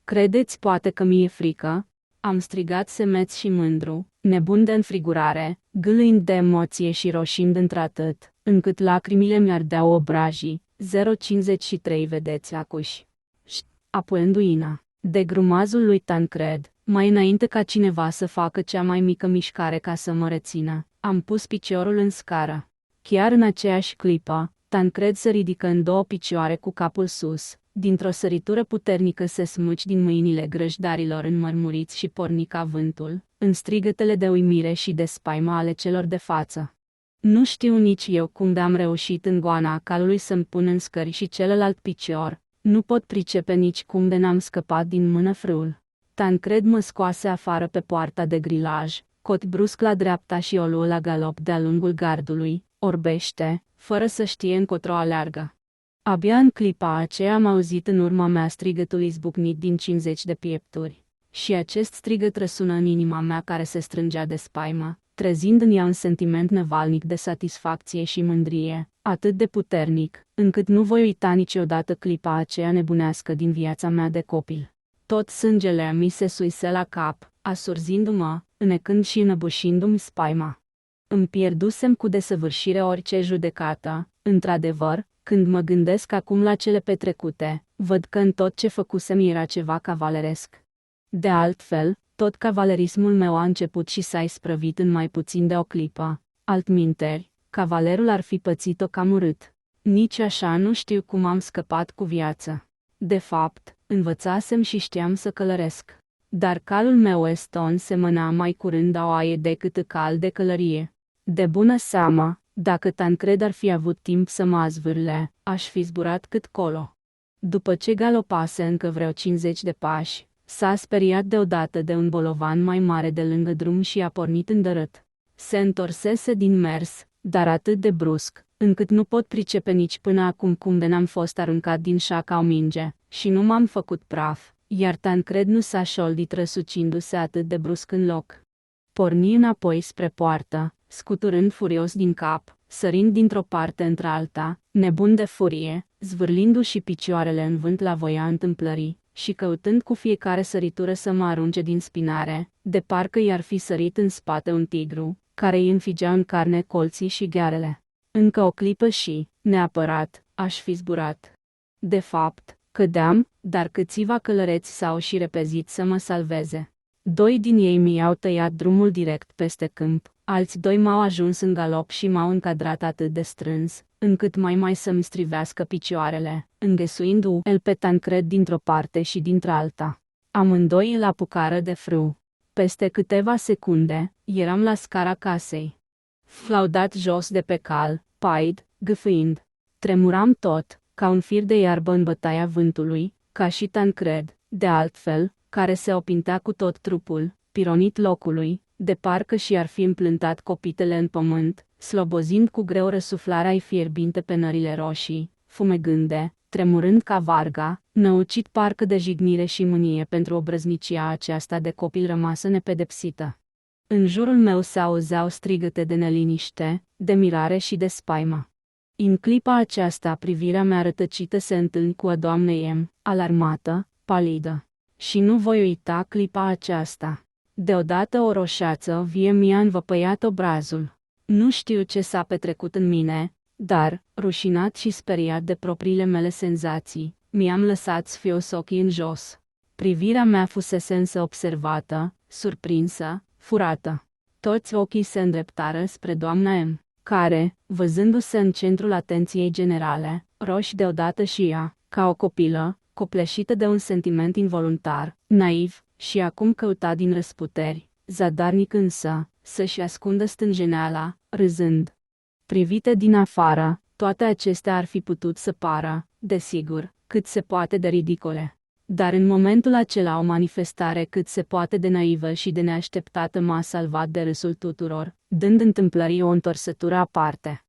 Credeți poate că mi-e frică? Am strigat semeț și mândru, nebun de înfrigurare, gâlâind de emoție și roșind într-atât, încât lacrimile mi-ardeau obrajii. 053 vedeți acuși. Apăindu-ina, de grumazul lui Tancred, mai înainte ca cineva să facă cea mai mică mișcare ca să mă rețină, am pus piciorul în scară. Chiar în aceeași clipă, Tancred se ridică în două picioare cu capul sus. Dintr-o săritură puternică se smuci din mâinile grăjdarilor înmărmuriți și porni ca vântul, în strigătele de uimire și de spaimă ale celor de față. Nu știu nici eu cum de-am reușit în goana calului să-mi pun în scări și celălalt picior, nu pot pricepe nici cum de n-am scăpat din mână frâul. Tancred mă scoase afară pe poarta de grilaj, cot brusc la dreapta și o luă la galop de-a lungul gardului, orbește, fără să știe încotro aleargă. Abia în clipa aceea am auzit în urma mea strigătul izbucnit din 50 de piepturi. Și acest strigăt răsună în inima mea care se strângea de spaimă, trezind în ea un sentiment nevalnic de satisfacție și mândrie, atât de puternic, încât nu voi uita niciodată clipa aceea nebunească din viața mea de copil. Tot sângele mi se suise la cap, asurzindu-mă, înecând și înăbușindu-mi spaima. Îmi pierdusem cu desăvârșire orice judecată, într-adevăr. Când mă gândesc acum la cele petrecute, văd că în tot ce făcusem era ceva cavaleresc. De altfel, tot cavalerismul meu a început și s-a isprăvit în mai puțin de o clipă. Altminteri, cavalerul ar fi pățit-o cam urât. Nici așa nu știu cum am scăpat cu viață. De fapt, învățasem și știam să călăresc. Dar calul meu eston semăna mai curând a o aie decât cal de călărie. De bună seamă, dacă Tancred ar fi avut timp să mă azvârle, aș fi zburat cât colo. După ce galopase încă vreo 50 de pași, s-a speriat deodată de un bolovan mai mare de lângă drum și a pornit îndărât. Se întorsese din mers, dar atât de brusc, încât nu pot pricepe nici până acum cum de n-am fost aruncat din șa ca o minge, și nu m-am făcut praf, iar Tancred nu s-a șoldit răsucindu-se atât de brusc în loc. Porni înapoi spre poartă, scuturând furios din cap, sărind dintr-o parte într-alta, nebun de furie, zvârlindu-și picioarele în vânt la voia întâmplării, și căutând cu fiecare săritură să mă arunce din spinare, de parcă i-ar fi sărit în spate un tigru, care îi înfigea în carne colții și ghearele. Încă o clipă și, neapărat, aș fi zburat. De fapt, Cădeam, dar câțiva călăreți s-au și repezit să mă salveze. 2 din ei mi-au tăiat drumul direct peste câmp, alți 2 m-au ajuns în galop și m-au încadrat atât de strâns, încât mai să-mi strivească picioarele, înghesuindu-l pe Tancred dintr-o parte și dintr-alta. Amândoi îl apucară de frâu. Peste câteva secunde, eram la scara casei. L-au dat jos de pe cal, paid, gâfâind. Tremuram tot, ca un fir de iarbă în bătaia vântului, ca și Tancred, de altfel, care se opintea cu tot trupul, pironit locului, de parcă și-ar fi împlântat copitele în pământ, slobozind cu greu răsuflarea-i fierbinte pe nările roșii, fumegânde, tremurând ca varga, năucit parcă de jignire și mânie pentru obrăznicia aceasta de copil rămasă nepedepsită. În jurul meu se auzeau strigăte de neliniște, de mirare și de spaimă. În clipa aceasta privirea mea rătăcită se întâlni cu a doamnei M, alarmată, palidă. Și nu voi uita clipa aceasta. Deodată o roșață vie mi-a învăpăiat obrazul. Nu știu ce s-a petrecut în mine, dar, rușinat și speriat de propriile mele senzații, mi-am lăsat sfios ochii în jos. Privirea mea fusese însă observată, surprinsă, furată. Toți ochii se îndreptară spre doamna M, care, văzându-se în centrul atenției generale, roși deodată și ea, ca o copilă, copleșită de un sentiment involuntar, naiv, și acum căuta din răsputeri, zadarnic însă, să-și ascundă stânjeneala, râzând. Privite din afară, toate acestea ar fi putut să pară, desigur, cât se poate de ridicole. Dar în momentul acela o manifestare cât se poate de naivă și de neașteptată m-a salvat de râsul tuturor, dând întâmplării o întorsătură aparte.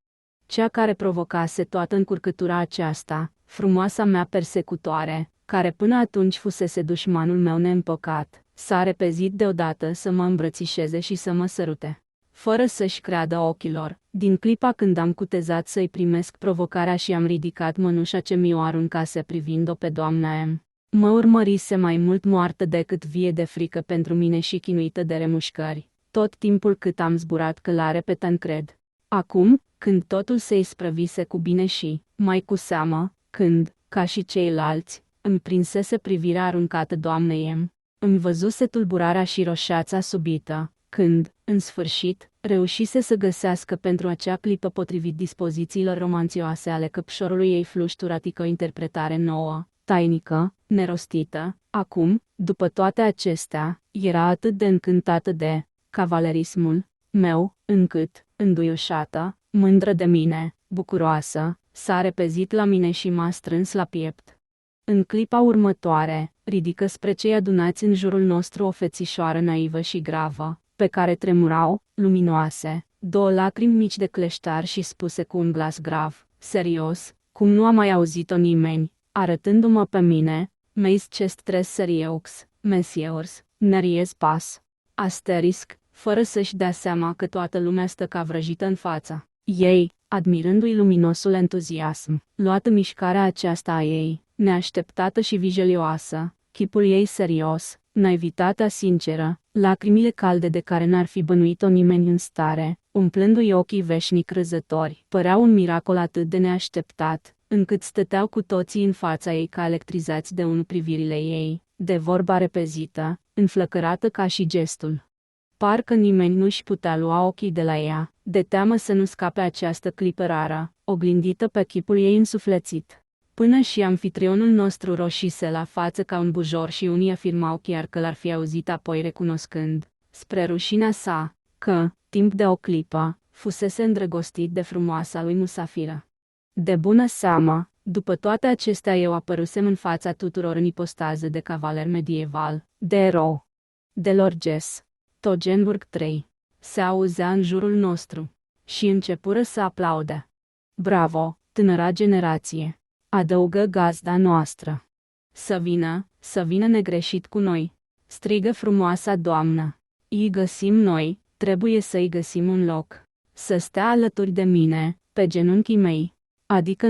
Cea care provocase toată încurcătura aceasta, frumoasa mea persecutoare, care până atunci fusese dușmanul meu neîmpăcat, s-a repezit deodată să mă îmbrățișeze și să mă sărute. Fără să-și creadă ochilor, din clipa când am cutezat să-i primesc provocarea și am ridicat mănușa ce mi-o aruncase privind-o pe doamna M, mă urmărise mai mult moartă decât vie de frică pentru mine și chinuită de remușcări, tot timpul cât am zburat călare pe Tancred. Acum, când totul se isprăvise cu bine și, mai cu seamă, când, ca și ceilalți, îmi prinsese privirea aruncată doamnei M, îmi văzuse tulburarea și roșața subită, când, în sfârșit, reușise să găsească pentru acea clipă potrivit dispozițiilor romanțioase ale căpșorului ei flușturatică o interpretare nouă, tainică, nerostită. Acum, după toate acestea, era atât de încântată de cavalerismul meu, încât, înduiușată, mândră de mine, bucuroasă, s-a repezit la mine și m-a strâns la piept. În clipa următoare, ridică spre cei adunați în jurul nostru o fețișoară naivă și gravă, pe care tremurau, luminoase, 2 lacrimi mici de cleștar și spuse cu un glas grav, serios, cum nu a mai auzit-o nimeni, arătându-mă pe mine, meis chest tres serieux, messieurs, neries pas. Asterisc, fără să-și dea seama că toată lumea stă ca vrăjită în fața ei, admirându-i luminosul entuziasm, luată mișcarea aceasta a ei, neașteptată și vijelioasă, chipul ei serios, naivitatea sinceră, lacrimile calde de care n-ar fi bănuit-o nimeni în stare, umplându-i ochii veșnic râzători, păreau un miracol atât de neașteptat, încât stăteau cu toții în fața ei ca electrizați de privirile ei, de vorba repezită, înflăcărată ca și gestul. Parcă nimeni nu-și putea lua ochii de la ea, de teamă să nu scape această clipă rară, oglindită pe chipul ei însuflețit. Până și anfitrionul nostru roșise la față ca un bujor și unii afirmau chiar că l-ar fi auzit apoi recunoscând, spre rușinea sa, că, timp de o clipă, fusese îndrăgostit de frumoasa lui musafiră. De bună seamă, după toate acestea eu apărusem în fața tuturor în ipostază de cavaler medieval, de erou, de lorges. Togenburg 3. Se auzea în jurul nostru. Și începură să aplaude. Bravo, tânăra generație! Adăugă gazda noastră. Să vină negreșit cu noi! Strigă frumoasa doamnă. Îi găsim noi, trebuie să-i găsim un loc. Să stea alături de mine, pe genunchii mei. Adică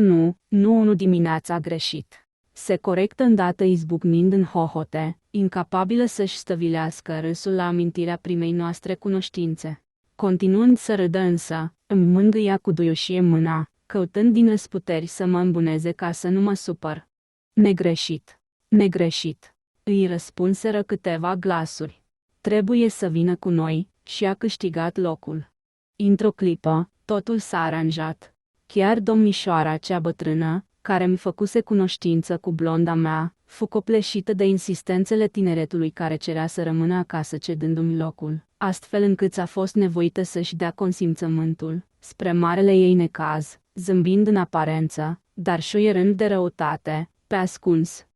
nu dimineața greșit. Se corectă îndată izbucnind în hohote, incapabilă să-și stăvilească râsul la amintirea primei noastre cunoștințe. Continuând să râdă însă, îmi mângâia cu duioșie mâna, căutând din răsputeri să mă îmbuneze ca să nu mă supăr. Negreșit. Negreșit. Îi răspunseră câteva glasuri. Trebuie să vină cu noi, și a câștigat locul. Într-o clipă, totul s-a aranjat. Chiar domnișoara cea bătrână, care mi făcuse cunoștință cu blonda mea, fu copleșită de insistențele tineretului care cerea să rămână acasă cedându-mi locul, astfel încât a fost nevoită să-și dea consimțământul, spre marele ei necaz, zâmbind în aparență, dar șuierând de răutate, pe ascuns.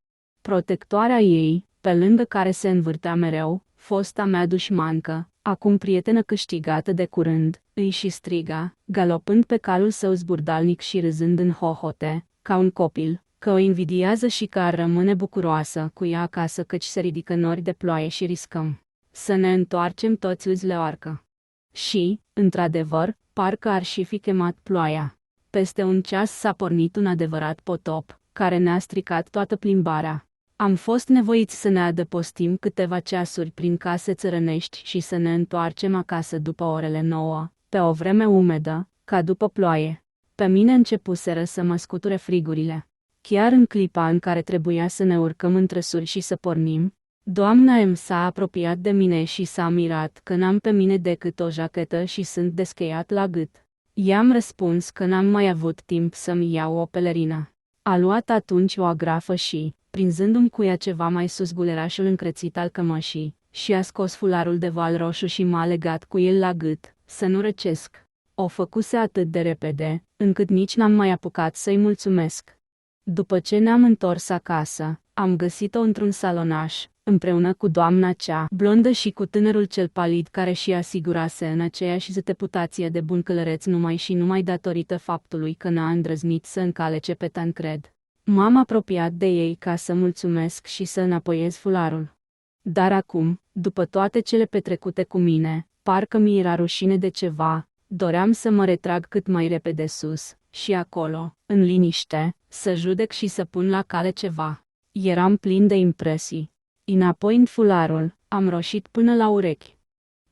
Protectoarea ei, pe lângă care se învârtea mereu, fosta mea dușmancă, acum prietenă câștigată de curând, îi și striga, galopând pe calul său zburdalnic și râzând în hohote, ca un copil, că o invidiază și că ar rămâne bucuroasă cu ea acasă căci se ridică nori de ploaie și riscăm să ne întoarcem toți îți leoarcă. Și, într-adevăr, parcă ar și fi chemat ploaia. Peste un ceas s-a pornit un adevărat potop, care ne-a stricat toată plimbarea. Am fost nevoiți să ne adăpostim câteva ceasuri prin case țărănești și să ne întoarcem acasă după orele 9, pe o vreme umedă, ca după ploaie. Pe mine începuseră să mă scuture frigurile. Chiar în clipa în care trebuia să ne urcăm în trăsuri și să pornim, doamna M s-a apropiat de mine și s-a mirat că n-am pe mine decât o jachetă și sunt descheiat la gât. I-am răspuns că n-am mai avut timp să-mi iau o pelerină. A luat atunci o agrafă și, prinzându-mi cu ea ceva mai sus gulerașul încrețit al cămășii, și a scos fularul de val roșu și m-a legat cu el la gât, să nu răcesc. O făcuse atât de repede, încât nici n-am mai apucat să-i mulțumesc. După ce ne-am întors acasă, am găsit-o într-un salonaș, împreună cu doamna cea blondă și cu tânărul cel palid care și asigurase în aceeași reputație de bun călăreț numai datorită faptului că n-a îndrăznit să încalece pe Tancred. M-am apropiat de ei ca să mulțumesc și să înapoiez fularul. Dar acum, după toate cele petrecute cu mine, parcă mi era rușine de ceva, doream să mă retrag cât mai repede sus, și acolo, în liniște, să judec și să pun la cale ceva. Eram plin de impresii. Înapoiind fularul, am roșit până la urechi.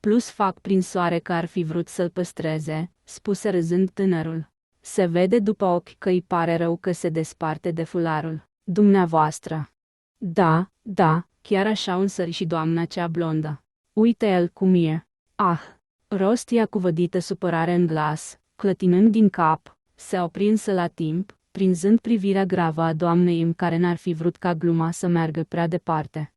Plus fac prin soare că ar fi vrut să-l păstreze, spuse râzând tânărul. Se vede după ochi că îi pare rău că se desparte de fularul dumneavoastră. Da, da, chiar așa însări și doamna cea blondă. Uite el cum e. Ah! Rostia cu vădită supărare în glas, clătinând din cap, se opri însă la timp, prinzând privirea gravă a doamnei în care n-ar fi vrut ca gluma să meargă prea departe.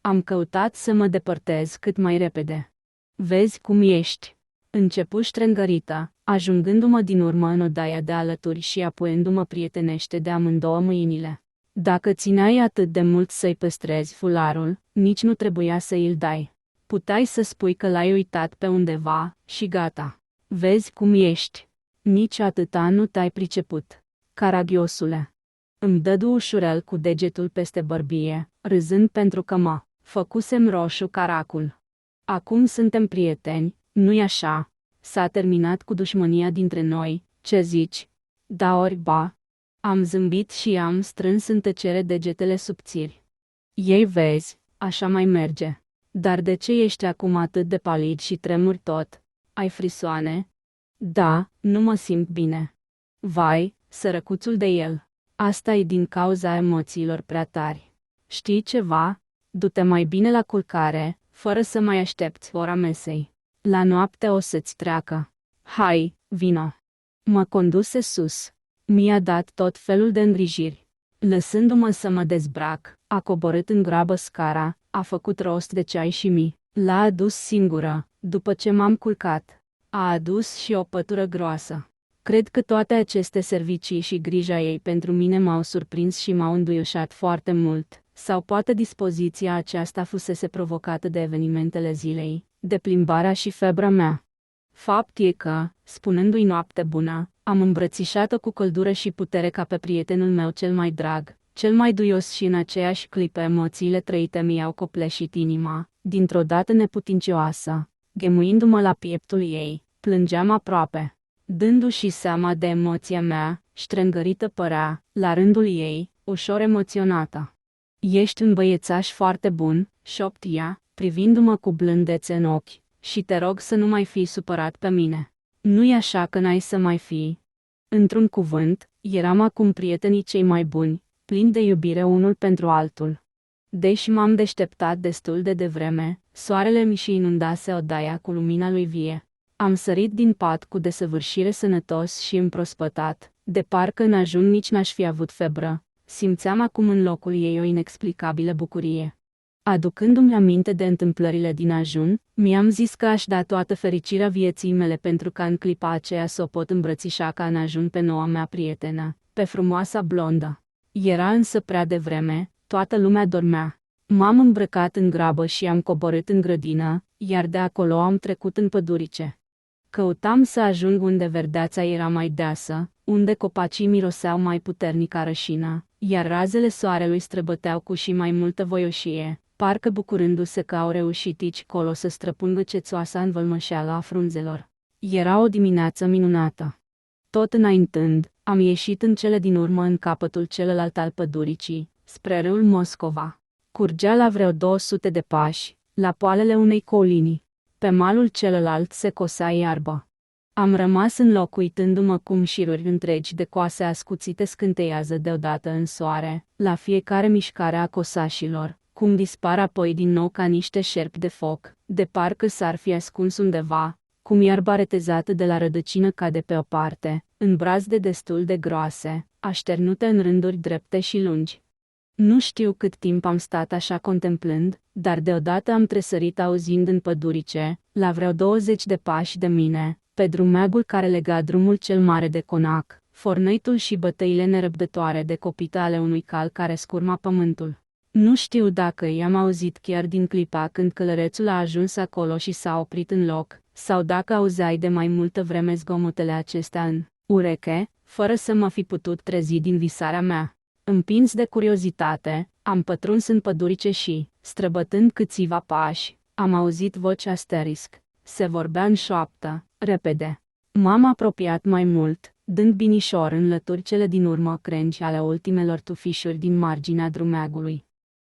Am căutat să mă depărtez cât mai repede. Vezi cum ești. Începu ștrengărită, ajungându-mă din urmă în odaia de alături și apuiindu-mă prietenește de amândouă mâinile. Dacă țineai atât de mult să-i păstrezi fularul, nici nu trebuia să îl dai. Puteai să spui că l-ai uitat pe undeva, și gata. Vezi cum ești. Nici atâta nu te-ai priceput. Caragiosule. Îmi dădu ușurel cu degetul peste bărbie, râzând pentru că mă făcusem roșu caracul. Acum suntem prieteni, nu-i așa? S-a terminat cu dușmânia dintre noi, ce zici? Da ori ba. Am zâmbit și am strâns în tăcere degetele subțiri. Ei vezi, așa mai merge. Dar de ce ești acum atât de palid și tremuri tot? Ai frisoane? Da, nu mă simt bine. Vai, sărăcuțul de el. Asta e din cauza emoțiilor prea tari. Știi ceva? Du-te mai bine la culcare, fără să mai aștepți ora mesei. La noapte o să-ți treacă. Hai, vină. Mă conduse sus. Mi-a dat tot felul de îngrijiri. Lăsându-mă să mă dezbrac, a coborât în grabă scara, a făcut rost de ceai și l-a adus singură, după ce m-am culcat. A adus și o pătură groasă. Cred că toate aceste servicii și grija ei pentru mine m-au surprins și m-au înduioșat foarte mult, sau poate dispoziția aceasta fusese provocată de evenimentele zilei, de plimbarea și febra mea. Fapt e că, spunându-i noapte bună, am îmbrățișat-o cu căldură și putere ca pe prietenul meu cel mai drag, cel mai duios și în aceeași clipă emoțiile trăite mi-au copleșit inima, dintr-o dată neputincioasă. Ghemuindu-mă la pieptul ei, plângeam aproape. Dându-și seama de emoția mea, ștrângărită părea, la rândul ei, ușor emoționată. Ești un băiețaș foarte bun, șopti ea, privindu-mă cu blândețe în ochi, și te rog să nu mai fii supărat pe mine. Nu-i așa că n-ai să mai fii? Într-un cuvânt, eram acum prietenii cei mai buni, plini de iubire unul pentru altul. Deși m-am deșteptat destul de devreme, soarele mi și inundase odaia cu lumina lui vie. Am sărit din pat cu desăvârșire sănătos și împrospătat, de parcă în ajun nici n-aș fi avut febră. Simțeam acum în locul ei o inexplicabilă bucurie. Aducându-mi aminte de întâmplările din ajun, mi-am zis că aș da toată fericirea vieții mele pentru ca în clipa aceea să o pot îmbrățișa ca în ajun pe noua mea prietenă, pe frumoasa blondă. Era însă prea devreme, toată lumea dormea. M-am îmbrăcat în grabă și am coborât în grădină, iar de acolo am trecut în pădurice. Căutam să ajung unde verdeața era mai deasă, unde copacii miroseau mai puternic a rășină, iar razele soarelui străbăteau cu și mai multă voioșie, parcă bucurându-se că au reușit aici colo să străpungă cețoasa învălmășeală a frunzelor. Era o dimineață minunată. Tot înaintând, am ieșit în cele din urmă în capătul celălalt al păduricii, spre râul Moscova. Curgea la vreo 200 de pași, la poalele unei colini. Pe malul celălalt se cosea iarbă. Am rămas în loc uitându-mă cum șiruri întregi de coase ascuțite scânteiază deodată în soare, la fiecare mișcare a cosașilor, cum dispar apoi din nou ca niște șerpi de foc, de parcă s-ar fi ascuns undeva, cum iarba retezată de la rădăcină cade pe o parte, în brazde destul de groase, așternute în rânduri drepte și lungi. Nu știu cât timp am stat așa contemplând, dar deodată am tresărit auzind în pădurice, la vreo 20 de pași de mine, pe drumeagul care lega drumul cel mare de conac, fornăitul și bătăile nerăbdătoare de copită ale unui cal care scurma pământul. Nu știu dacă i-am auzit chiar din clipa când călărețul a ajuns acolo și s-a oprit în loc, sau dacă auzeai de mai multă vreme zgomotele acestea în ureche, fără să mă fi putut trezi din visarea mea. Împins de curiozitate, am pătruns în pădurice și, străbătând câțiva pași, am auzit voci asterisc. Se vorbea în șoaptă, repede. M-am apropiat mai mult, dând binișor în lături cele din urmă crengi ale ultimelor tufișuri din marginea drumeagului.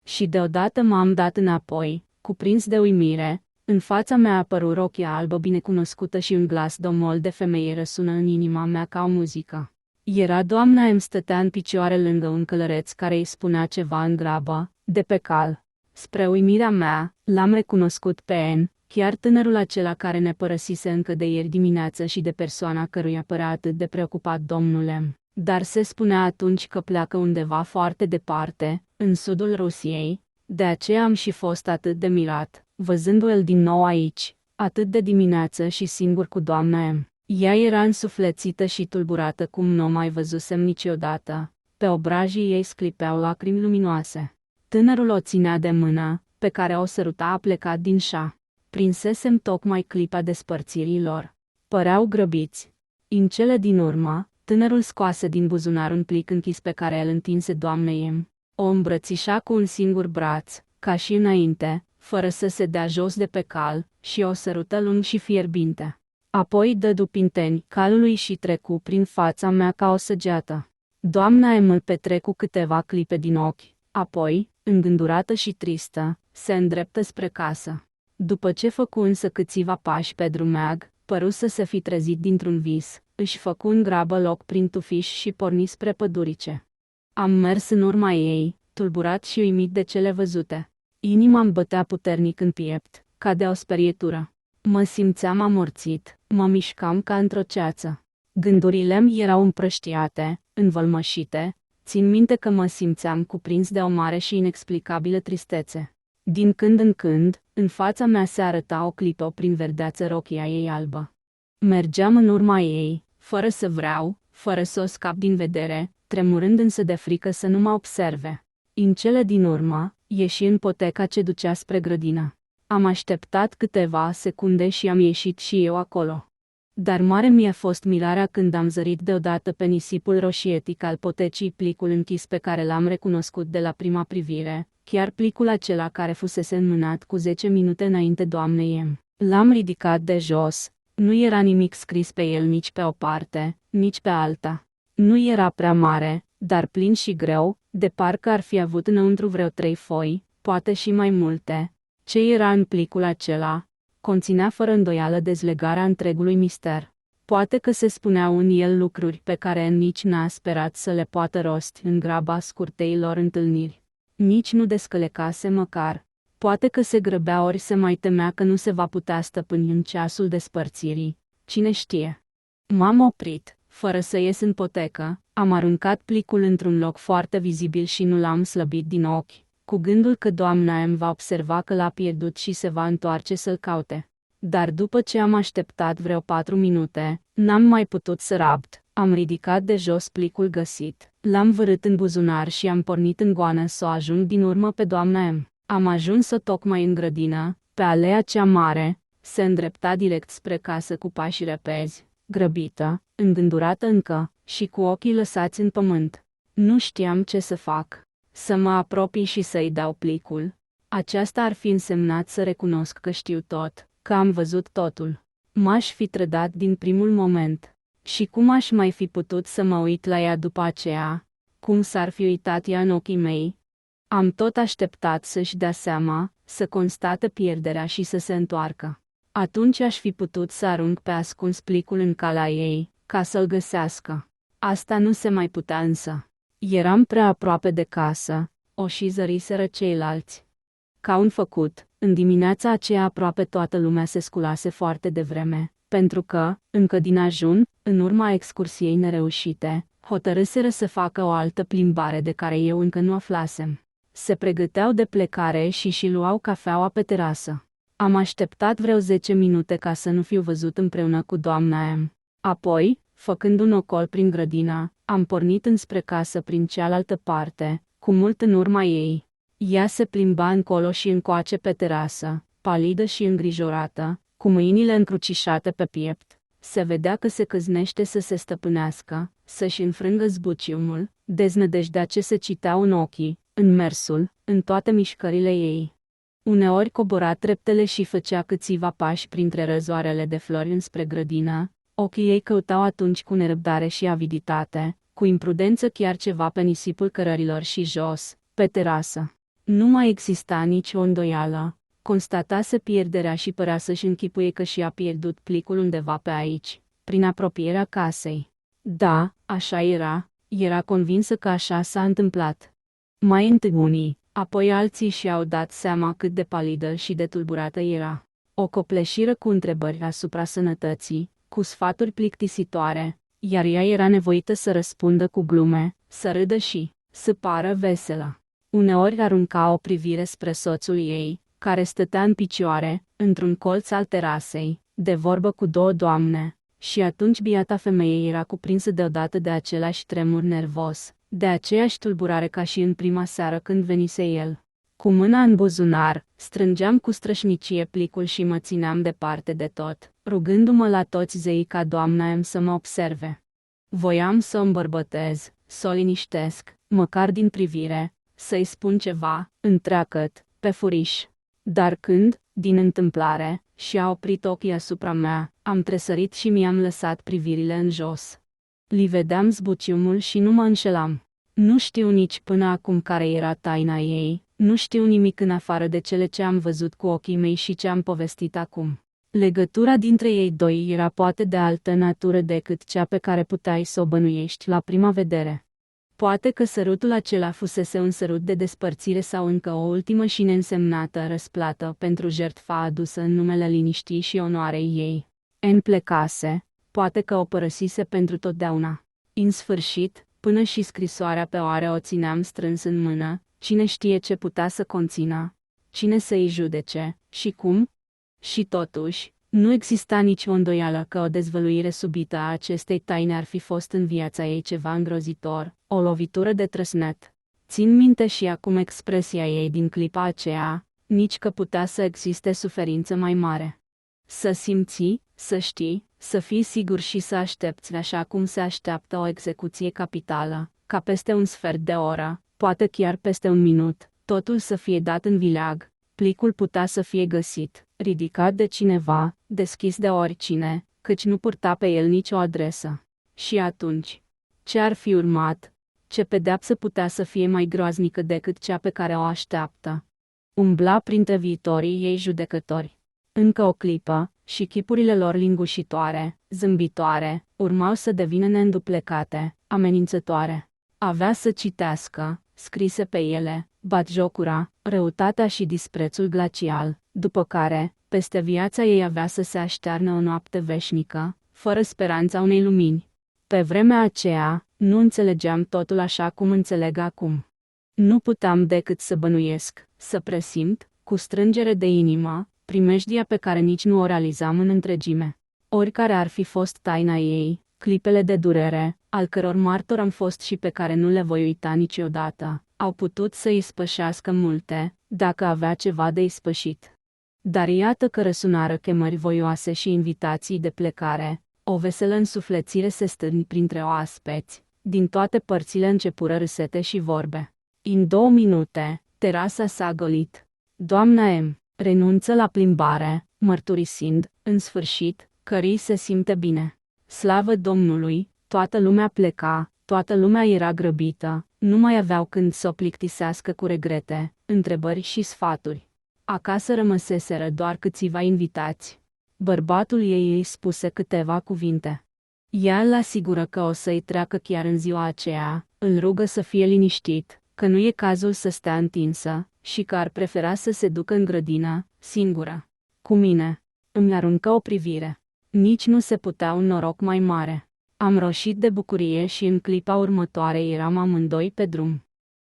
Și deodată m-am dat înapoi, cuprins de uimire, în fața mea a apărut rochia albă binecunoscută și un glas domol de femeie răsună în inima mea ca o muzică. Era doamna M. Stătea în picioare lângă un călăreț care îi spunea ceva în grabă, de pe cal. Spre uimirea mea, l-am recunoscut pe N, chiar tânărul acela care ne părăsise încă de ieri dimineață și de persoana căruia părea atât de preocupat domnul M. Dar se spunea atunci că pleacă undeva foarte departe, în sudul Rusiei, de aceea am și fost atât de mirat, văzându-l din nou aici, atât de dimineață și singur cu doamna M. Ea era însuflețită și tulburată cum nu o mai văzusem niciodată. Pe obrajii ei sclipeau lacrimi luminoase. Tânărul o ținea de mână, pe care o săruta a plecat din șa. Prinsesem tocmai clipa despărțirii lor. Păreau grăbiți. În cele din urmă, tânărul scoase din buzunar un plic închis pe care îl întinse doamnei M. O îmbrățișa cu un singur braț, ca și înainte, fără să se dea jos de pe cal, și o sărută lung și fierbinte. Apoi dădu pinteni calului și trecu prin fața mea ca o săgeată. Doamna M îl petrecu câteva clipe din ochi, apoi, îngândurată și tristă, se îndreptă spre casă. După ce făcu însă câțiva pași pe drumeag, păru să se fi trezit dintr-un vis, își făcu în grabă loc prin tufiș și porni spre pădurice. Am mers în urma ei, tulburat și uimit de cele văzute. Inima-mi bătea puternic în piept, ca de o sperietură. Mă simțeam amorțit, mă mișcam ca într-o ceață. Gândurile-mi erau împrăștiate, învălmășite, țin minte că mă simțeam cuprins de o mare și inexplicabilă tristețe. Din când în când, în fața mea se arăta o clipă prin verdeață rochia ei albă. Mergeam în urma ei, fără să vreau, fără să o scap din vedere, tremurând însă de frică să nu mă observe. În cele din urmă, ieși în poteca ce ducea spre grădină. Am așteptat câteva secunde și am ieșit și eu acolo. Dar mare mi-a fost mirarea când am zărit deodată pe nisipul roșietic al potecii plicul închis pe care l-am recunoscut de la prima privire, chiar plicul acela care fusese înmânat cu 10 minute înainte doamnei M. L-am ridicat de jos, nu era nimic scris pe el nici pe o parte, nici pe alta. Nu era prea mare, dar plin și greu, de parcă ar fi avut înăuntru vreo 3 foi, poate și mai multe. Ce era în plicul acela? Conținea fără îndoială dezlegarea întregului mister. Poate că se spuneau în el lucruri pe care nici n-a sperat să le poată rosti în graba scurtei lor întâlniri. Nici nu descălecase măcar. Poate că se grăbea ori se mai temea că nu se va putea stăpâni în ceasul despărțirii. Cine știe? M-am oprit, fără să ies în potecă, am aruncat plicul într-un loc foarte vizibil și nu l-am slăbit din ochi, cu gândul că doamna îmi va observa că l-a pierdut și se va întoarce să-l caute. Dar după ce am așteptat vreo 4 minute, n-am mai putut să rabd. Am ridicat de jos plicul găsit, l-am vărât în buzunar și am pornit în goană să o ajung din urmă pe doamna M. Am ajuns-o tocmai în grădină, pe alea cea mare, se îndrepta direct spre casă cu pași repezi, grăbită, îngândurată încă, și cu ochii lăsați în pământ. Nu știam ce să fac. Să mă apropii și să-i dau plicul. Aceasta ar fi însemnat să recunosc că știu tot, că am văzut totul. M-aș fi trădat din primul moment. Și cum aș mai fi putut să mă uit la ea după aceea? Cum s-ar fi uitat ea în ochii mei? Am tot așteptat să-și dea seama, să constate pierderea și să se întoarcă. Atunci aș fi putut să arunc pe ascuns plicul în calea ei, ca să-l găsească. Asta nu se mai putea însă. Eram prea aproape de casă, o și zăriseră ceilalți. Ca un făcut, în dimineața aceea aproape toată lumea se sculase foarte devreme, pentru că, încă din ajun, în urma excursiei nereușite, hotărâseră să facă o altă plimbare de care eu încă nu aflasem. Se pregăteau de plecare și luau cafeaua pe terasă. Am așteptat vreo 10 minute ca să nu fiu văzut împreună cu doamna M. Apoi, făcând un ocol prin grădină, am pornit înspre casă prin cealaltă parte, cu mult în urma ei. Ea se plimba încolo și încoace pe terasă, palidă și îngrijorată, cu mâinile încrucișate pe piept. Se vedea că se căznește să se stăpânească, să-și înfrângă zbuciumul, deznădejdea ce se citea în ochii, în mersul, în toate mișcările ei. Uneori cobora treptele și făcea câțiva pași printre răzoarele de flori înspre grădină. Ochii ei căutau atunci cu nerăbdare și aviditate, cu imprudență chiar ceva pe nisipul cărărilor și jos, pe terasă. Nu mai exista nicio îndoială. Constatase pierderea și părea să-și închipuie că și-a pierdut plicul undeva pe aici, prin apropierea casei. Da, așa era, era convinsă că așa s-a întâmplat. Mai întâi unii, apoi alții și-au dat seama cât de palidă și de tulburată era. O copleșiră cu întrebări asupra sănătății, cu sfaturi plictisitoare, iar ea era nevoită să răspundă cu glume, să râdă și să pară veselă. Uneori arunca o privire spre soțul ei, care stătea în picioare, într-un colț al terasei, de vorbă cu două doamne, și atunci biata femeie era cuprinsă deodată de același tremur nervos, de aceeași tulburare ca și în prima seară când venise el. Cu mâna în buzunar, strângeam cu strășnicie plicul și mă țineam departe de tot, rugându-mă la toți zeii ca doamna M să mă observe. Voiam să o îmbărbătez, să o liniștesc, măcar din privire, să-i spun ceva, întreagăt, pe furiș. Dar când, din întâmplare, și-a oprit ochii asupra mea, am tresărit și mi-am lăsat privirile în jos. Li vedeam zbuciumul și nu mă înșelam. Nu știu nici până acum care era taina ei, nu știu nimic în afară de cele ce am văzut cu ochii mei și ce am povestit acum. Legătura dintre ei doi era poate de altă natură decât cea pe care puteai să o bănuiești la prima vedere. Poate că sărutul acela fusese un sărut de despărțire sau încă o ultimă și neînsemnată răsplată pentru jertfa adusă în numele liniștii și onoarei ei. N plecase, poate că o părăsise pentru totdeauna. În sfârșit, până și scrisoarea pe oare o țineam strâns în mână, cine știe ce putea să conțină, cine să-i judece, și cum? Și totuși, nu exista nicio îndoială că o dezvăluire subită a acestei taine ar fi fost în viața ei ceva îngrozitor, o lovitură de trăsnet. Țin minte și acum expresia ei din clipa aceea, nici că putea să existe suferință mai mare. Să simți, să știi, să fii sigur și să aștepți așa cum se așteaptă o execuție capitală, ca peste un sfert de oră, poate chiar peste un minut, totul să fie dat în vileag, plicul putea să fie găsit, ridicat de cineva, deschis de oricine, căci nu purta pe el nicio adresă. Și atunci, ce ar fi urmat? Ce pedeapsă putea să fie mai groaznică decât cea pe care o așteaptă? Umbla printre viitorii ei judecători. Încă o clipă, și chipurile lor lingușitoare, zâmbitoare, urmau să devină neînduplecate, amenințătoare. Avea să citească, scrise pe ele, batjocura, răutatea și disprețul glacial, după care, peste viața ei avea să se aștearnă o noapte veșnică, fără speranța unei lumini. Pe vremea aceea, nu înțelegeam totul așa cum înțeleg acum. Nu puteam decât să bănuiesc, să presimt, cu strângere de inimă, primejdia pe care nici nu o realizam în întregime. Oricare ar fi fost taina ei, clipele de durere, al căror martor am fost și pe care nu le voi uita niciodată, au putut să ispășească multe, dacă avea ceva de ispășit. Dar iată că răsunară chemări voioase și invitații de plecare, o veselă însuflețire se stârni printre oaspeți, din toate părțile începură râsete și vorbe. În 2 minute, terasa s-a golit. Doamna M. renunță la plimbare, mărturisind, în sfârșit, că Ri se simte bine. Slavă Domnului, toată lumea pleca, toată lumea era grăbită, nu mai aveau când să o plictisească cu regrete, întrebări și sfaturi. Acasă rămăseseră doar câțiva invitați. Bărbatul ei îi spuse câteva cuvinte. Ea îl asigură că o să-i treacă chiar în ziua aceea, îl rugă să fie liniștit, că nu e cazul să stea întinsă, și că ar prefera să se ducă în grădină, singură. Cu mine. Îmi aruncă o privire. Nici nu se putea un noroc mai mare. Am roșit de bucurie și în clipa următoare eram amândoi pe drum.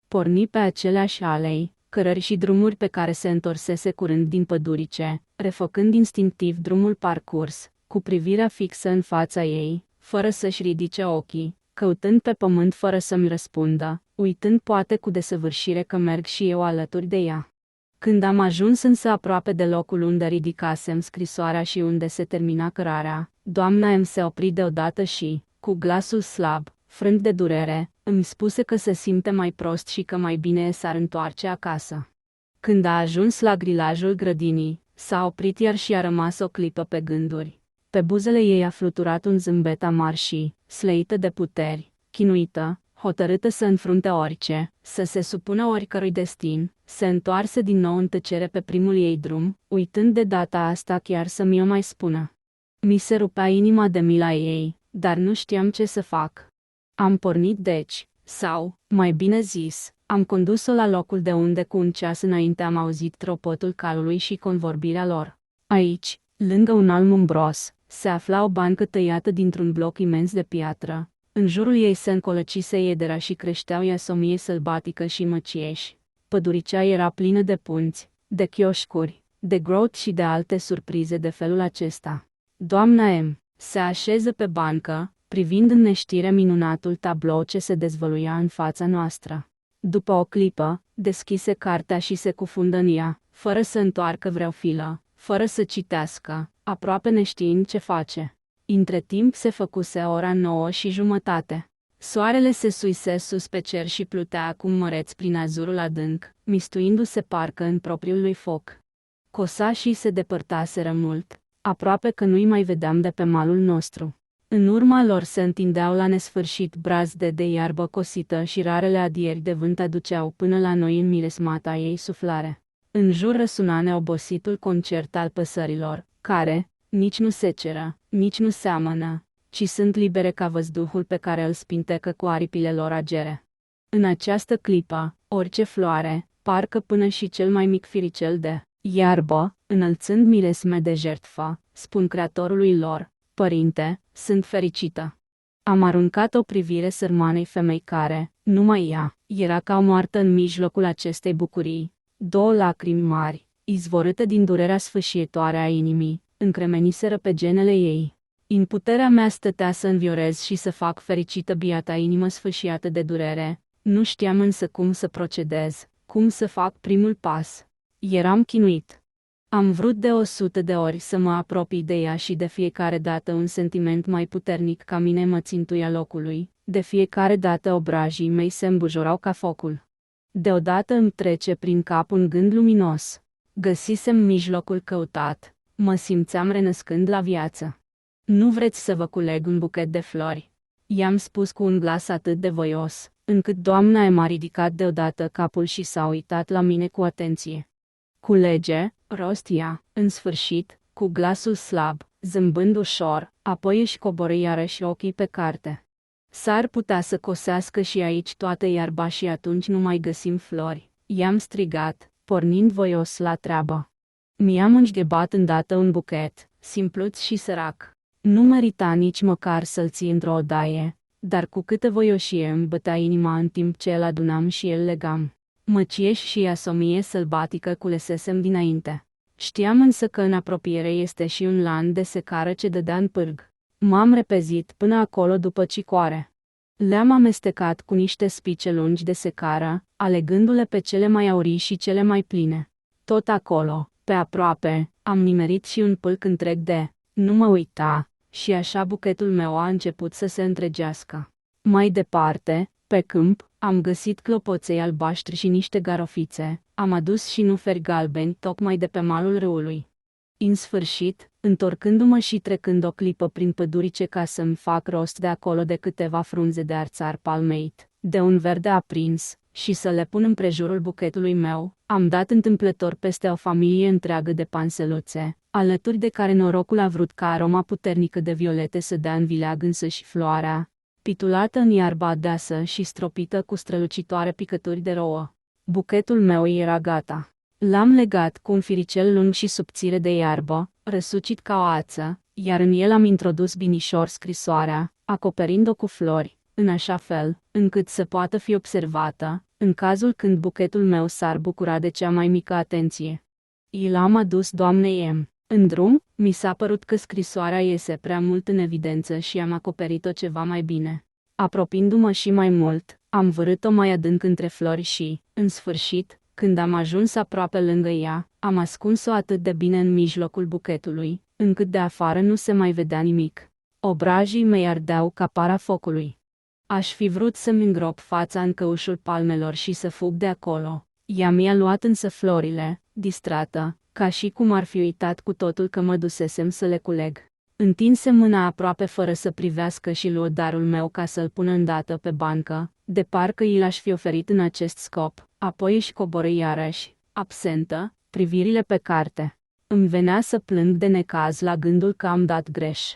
Porni pe aceleași alei, cărări și drumuri pe care se întorsese curând din pădurice, refăcând instinctiv drumul parcurs, cu privirea fixă în fața ei, fără să-și ridice ochii, căutând pe pământ fără să-mi răspundă, uitând poate cu desăvârșire că merg și eu alături de ea. Când am ajuns însă aproape de locul unde ridicasem scrisoarea și unde se termina cărarea, doamna M se opri deodată și, cu glasul slab, frânt de durere, îmi spuse că se simte mai prost și că mai bine s-ar întoarce acasă. Când a ajuns la grilajul grădinii, s-a oprit iar și a rămas o clipă pe gânduri. Pe buzele ei a fluturat un zâmbet amar și, slăită de puteri, chinuită, hotărâtă să înfrunte orice, să se supună oricărui destin, se întoarse din nou în tăcere pe primul ei drum, uitând de data asta chiar să mi-o mai spună. Mi se rupea inima de mila ei, dar nu știam ce să fac. Am pornit deci, sau, mai bine zis, am condus-o la locul de unde cu un ceas înainte am auzit tropotul calului și convorbirea lor. Aici, lângă un alm umbros, se afla o bancă tăiată dintr-un bloc imens de piatră. În jurul ei se încolăcise iedera și creșteau iasomie sălbatică și măcieși. Păduricea era plină de punți, de chioșcuri, de grot și de alte surprize de felul acesta. Doamna M. se așeză pe bancă, privind în neștire minunatul tablou ce se dezvăluia în fața noastră. După o clipă, deschise cartea și se cufundă în ea, fără să întoarcă vreo filă, fără să citească, aproape neștiind ce face. Între timp se făcuse ora 9:30. Soarele se suise sus pe cer și plutea acum măreț prin azurul adânc, mistuindu-se parcă în propriul lui foc. Cosașii se depărtaseră mult, aproape că nu-i mai vedeam de pe malul nostru. În urma lor se întindeau la nesfârșit brazde de iarbă cosită și rarele adieri de vânt aduceau până la noi în miresmata ei suflare. În jur răsuna neobositul concert al păsărilor, care, nici nu seceră, nici nu seamănă, ci sunt libere ca văzduhul pe care îl spintecă cu aripile lor agere. În această clipă, orice floare, parcă până și cel mai mic firicel de iarbă, înălțând miresme de jertfă, spun creatorului lor: Părinte, sunt fericită. Am aruncat o privire sărmanei femei care, numai ea, era ca o moartă în mijlocul acestei bucurii. 2 lacrimi mari, izvorâte din durerea sfâșietoare a inimii, încremeniseră pe genele ei. În puterea mea stătea să înviorez și să fac fericită biata inimă sfâșiată de durere, nu știam însă cum să procedez, cum să fac primul pas. Eram chinuit. Am vrut de 100 de ori să mă apropii de ea și de fiecare dată un sentiment mai puternic ca mine mă țintuia locului, de fiecare dată obrajii mei se îmbujorau ca focul. Deodată îmi trece prin cap un gând luminos. Găsisem mijlocul căutat, mă simțeam renăscând la viață. Nu vreți să vă culeg un buchet de flori? I-am spus cu un glas atât de voios, încât doamna m-a ridicat deodată capul și s-a uitat la mine cu atenție. Culege, rost ea, în sfârșit, cu glasul slab, zâmbând ușor, apoi își coborî iarăși ochii pe carte. S-ar putea să cosească și aici toată iarba și atunci nu mai găsim flori, i-am strigat, pornind voios la treabă. Mi-am înșghebat îndată un buchet, simpluț și sărac. Nu merita nici măcar să-l ții într-o odaie, dar cu câtă voioșie îmi bătea inima în timp ce îl adunam și îl legam. Măcieș și asomie sălbatică culesesem dinainte. Știam însă că în apropiere este și un lan de secară ce dădea în pârg. M-am repezit până acolo după cicoare. Le-am amestecat cu niște spice lungi de secară, alegându-le pe cele mai aurii și cele mai pline. Tot acolo, pe aproape, am nimerit și un pâlc întreg de "nu mă uita", și așa buchetul meu a început să se întregească. Mai departe, pe câmp, am găsit clopoței albaștri și niște garofițe, am adus și nuferi galbeni tocmai de pe malul râului. În sfârșit, întorcându-mă și trecând o clipă prin pădurice ca să-mi fac rost de acolo de câteva frunze de arțar palmeit, de un verde aprins, și să le pun împrejurul buchetului meu, am dat întâmplător peste o familie întreagă de panseluțe, alături de care norocul a vrut ca aroma puternică de violete să dea în vileag însăși floarea, pitulată în iarba deasă și stropită cu strălucitoare picături de rouă. Buchetul meu era gata. L-am legat cu un firicel lung și subțire de iarbă, răsucit ca o ață, iar în el am introdus binișor scrisoarea, acoperind-o cu flori, în așa fel, încât să poată fi observată, în cazul când buchetul meu s-ar bucura de cea mai mică atenție. I l-am adus doamnei M. În drum, mi s-a părut că scrisoarea iese prea mult în evidență și am acoperit-o ceva mai bine. Apropiindu-mă și mai mult, am vărât-o mai adânc între flori și, în sfârșit, când am ajuns aproape lângă ea, am ascuns-o atât de bine în mijlocul buchetului, încât de afară nu se mai vedea nimic. Obrajii mei ardeau ca para focului. Aș fi vrut să-mi îngrop fața în căușul palmelor și să fug de acolo. Ea mi-a luat însă florile, distrată, ca și cum ar fi uitat cu totul că mă dusesem să le culeg. Întinse mâna aproape fără să privească și luă darul meu ca să-l pună îndată pe bancă, de parcă i l-aș fi oferit în acest scop, apoi își coborî iarăși, absentă, privirile pe carte. Îmi venea să plâng de necaz la gândul că am dat greș.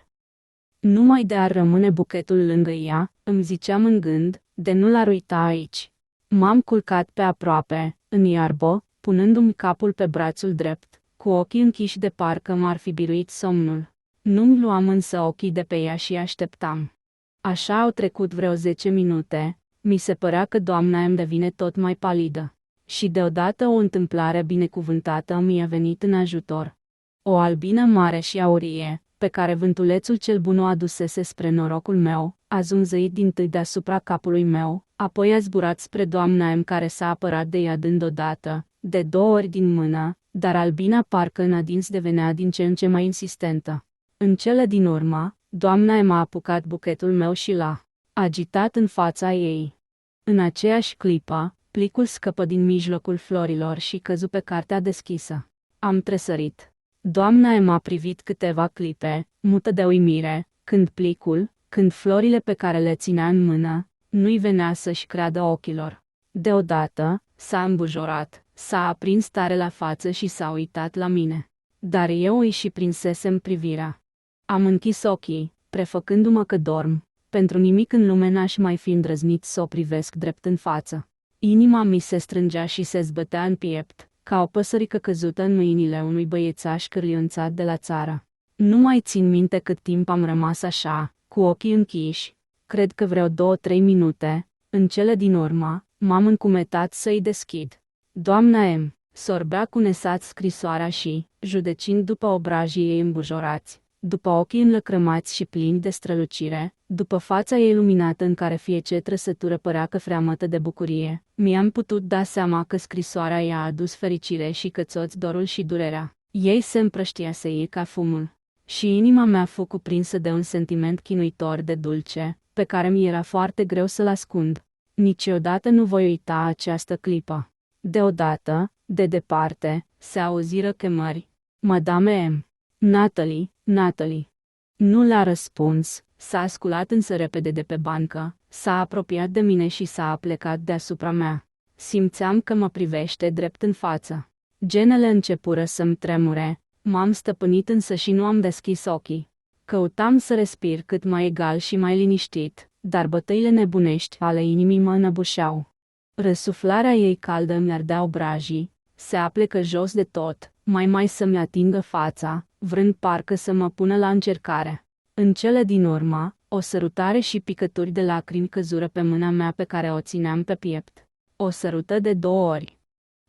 Numai de a rămâne buchetul lângă ea, îmi ziceam în gând, de nu l-ar uita aici. M-am culcat pe aproape, în iarbă, punându-mi capul pe brațul drept, cu ochii închiși de parcă m-ar fi biruit somnul. Nu-mi luam însă ochii de pe ea și așteptam. Așa au trecut vreo 10 minute, mi se părea că doamna îmi devine tot mai palidă. Și deodată o întâmplare binecuvântată mi-a venit în ajutor. O albină mare și aurie, pe care vântulețul cel bun o adusese spre norocul meu, a zumzăit dintâi deasupra capului meu, apoi a zburat spre doamna M care s-a apărat de ea dând odată, de 2 ori din mână, dar albina parcă în adins devenea din ce în ce mai insistentă. În cele din urmă, doamna M a apucat buchetul meu și l-a agitat în fața ei. În aceeași clipă, plicul scăpă din mijlocul florilor și căzu pe cartea deschisă. Am tresărit. Doamna M a privit câteva clipe, mută de uimire, când plicul, când florile pe care le ținea în mână, nu-i venea să-și creadă ochilor. Deodată, s-a îmbujorat, s-a aprins tare la față și s-a uitat la mine. Dar eu îi și prinsesem privirea. Am închis ochii, prefăcându-mă că dorm. Pentru nimic în lume n-aș mai fi îndrăznit să o privesc drept în față. Inima mi se strângea și se zbătea în piept, ca o păsărică căzută în mâinile unui băiețaș cârliunțat de la țară. Nu mai țin minte cât timp am rămas așa, cu ochii închiși, cred că vreo 2-3 minute. În cele din urmă, m-am încumetat să-i deschid. Doamna M. sorbea cu nesat scrisoarea și, judecind după obrajii ei îmbujorați, după ochii înlăcrămați și plini de strălucire, după fața ei luminată în care fiecare trăsătură părea că freamătă de bucurie, mi-am putut da seama că scrisoarea i-a adus fericire și că ți-oți dorul și durerea. Ei se împrăștiase ei ca fumul. Și inima mea fu cuprinsă de un sentiment chinuitor de dulce, pe care mi era foarte greu să-l ascund. Niciodată nu voi uita această clipă. Deodată, de departe, se auziră chemări. Madame M. Natalie, Natalie. Nu l-a răspuns, s-a sculat însă repede de pe bancă, s-a apropiat de mine și s-a aplecat deasupra mea. Simțeam că mă privește drept în față. Genele începură să-mi tremure, M-am stăpânit însă și nu am deschis ochii. Căutam să respir cât mai egal și mai liniștit, dar bătăile nebunești ale inimii mă înăbușeau. Răsuflarea ei caldă îmi ardea obrajii, se aplecă jos de tot, mai să-mi atingă fața, vrând parcă să mă pună la încercare. În cele din urmă, o sărutare și picături de lacrimi căzură pe mâna mea pe care o țineam pe piept. O sărută de 2 ori.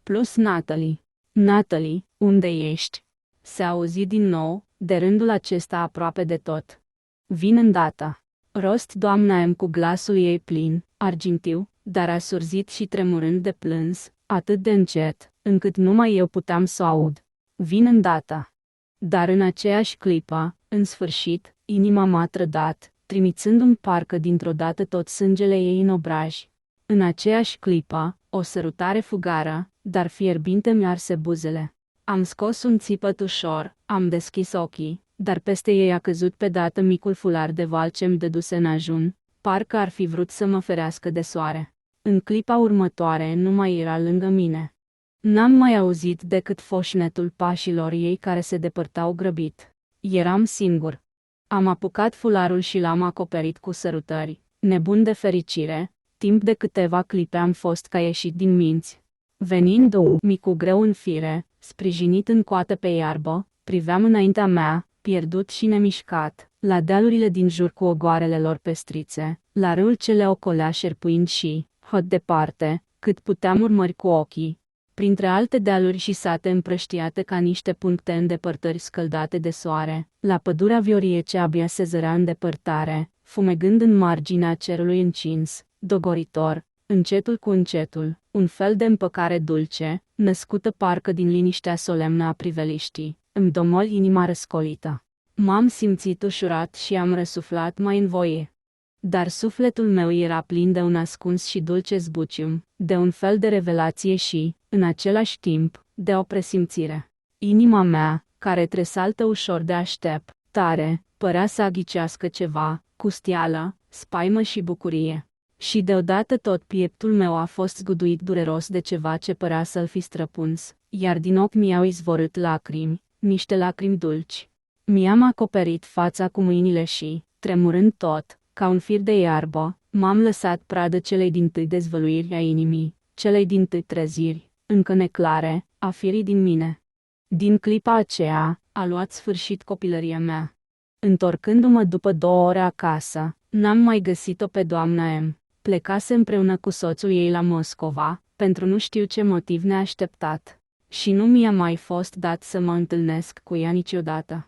Plus Natalie. Natalie, unde ești? Se auzi din nou, de rândul acesta aproape de tot. Vin îndată. Rost doamna M cu glasul ei plin, argintiu, dar asurzit și tremurând de plâns, atât de încet, încât numai eu puteam să o aud. Vin îndată. Dar în aceeași clipă, în sfârșit, inima m-a trădat, trimițându-mi parcă dintr-o dată tot sângele ei în obraj. În aceeași clipă, o sărutare fugară, dar fierbinte mi-arse buzele. Am scos un țipăt ușor, am deschis ochii, dar peste ei a căzut pe dată micul fular de val ce-mi dăduse în ajun, parcă ar fi vrut să mă ferească de soare. În clipa următoare nu mai era lângă mine. N-am mai auzit decât foșnetul pașilor ei care se depărtau grăbit. Eram singur. Am apucat fularul și l-am acoperit cu sărutări, nebun de fericire, timp de câteva clipe am fost ca ieșit din minți. Venind-mi cu greu în fire, sprijinit în coată pe iarbă, priveam înaintea mea, pierdut și nemișcat, la dealurile din jur cu ogoarele lor pestrițe, la râul ce le ocolea șerpuind și, hăt departe, cât puteam urmări cu ochii, printre alte dealuri și sate împrăștiate ca niște puncte în depărtări scăldate de soare, la pădurea viorie ce abia se zărea în depărtare, fumegând în marginea cerului încins, dogoritor, încetul cu încetul, un fel de împăcare dulce, născută parcă din liniștea solemnă a priveliștii, îmi domol inima răscolită. M-am simțit ușurat și am răsuflat mai în voie. Dar sufletul meu era plin de un ascuns și dulce zbucium, de un fel de revelație și, în același timp, de o presimțire. Inima mea, care tresaltă ușor de așteptare, părea să aghicească ceva, cu steală, spaimă și bucurie. Și deodată tot pieptul meu a fost zguduit dureros de ceva ce părea să-l fi străpuns, iar din ochi mi-au izvorât lacrimi, niște lacrimi dulci. Mi-am acoperit fața cu mâinile și, tremurând tot, ca un fir de iarbă, m-am lăsat pradă celei dintâi dezvăluiri a inimii, celei dintâi treziri, încă neclare, a firii din mine. Din clipa aceea, a luat sfârșit copilăria mea. Întorcându-mă după 2 ore acasă, n-am mai găsit-o pe doamna M. Plecase împreună cu soțul ei la Moscova, pentru nu știu ce motiv neașteptat. Și nu mi-a mai fost dat să mă întâlnesc cu ea niciodată.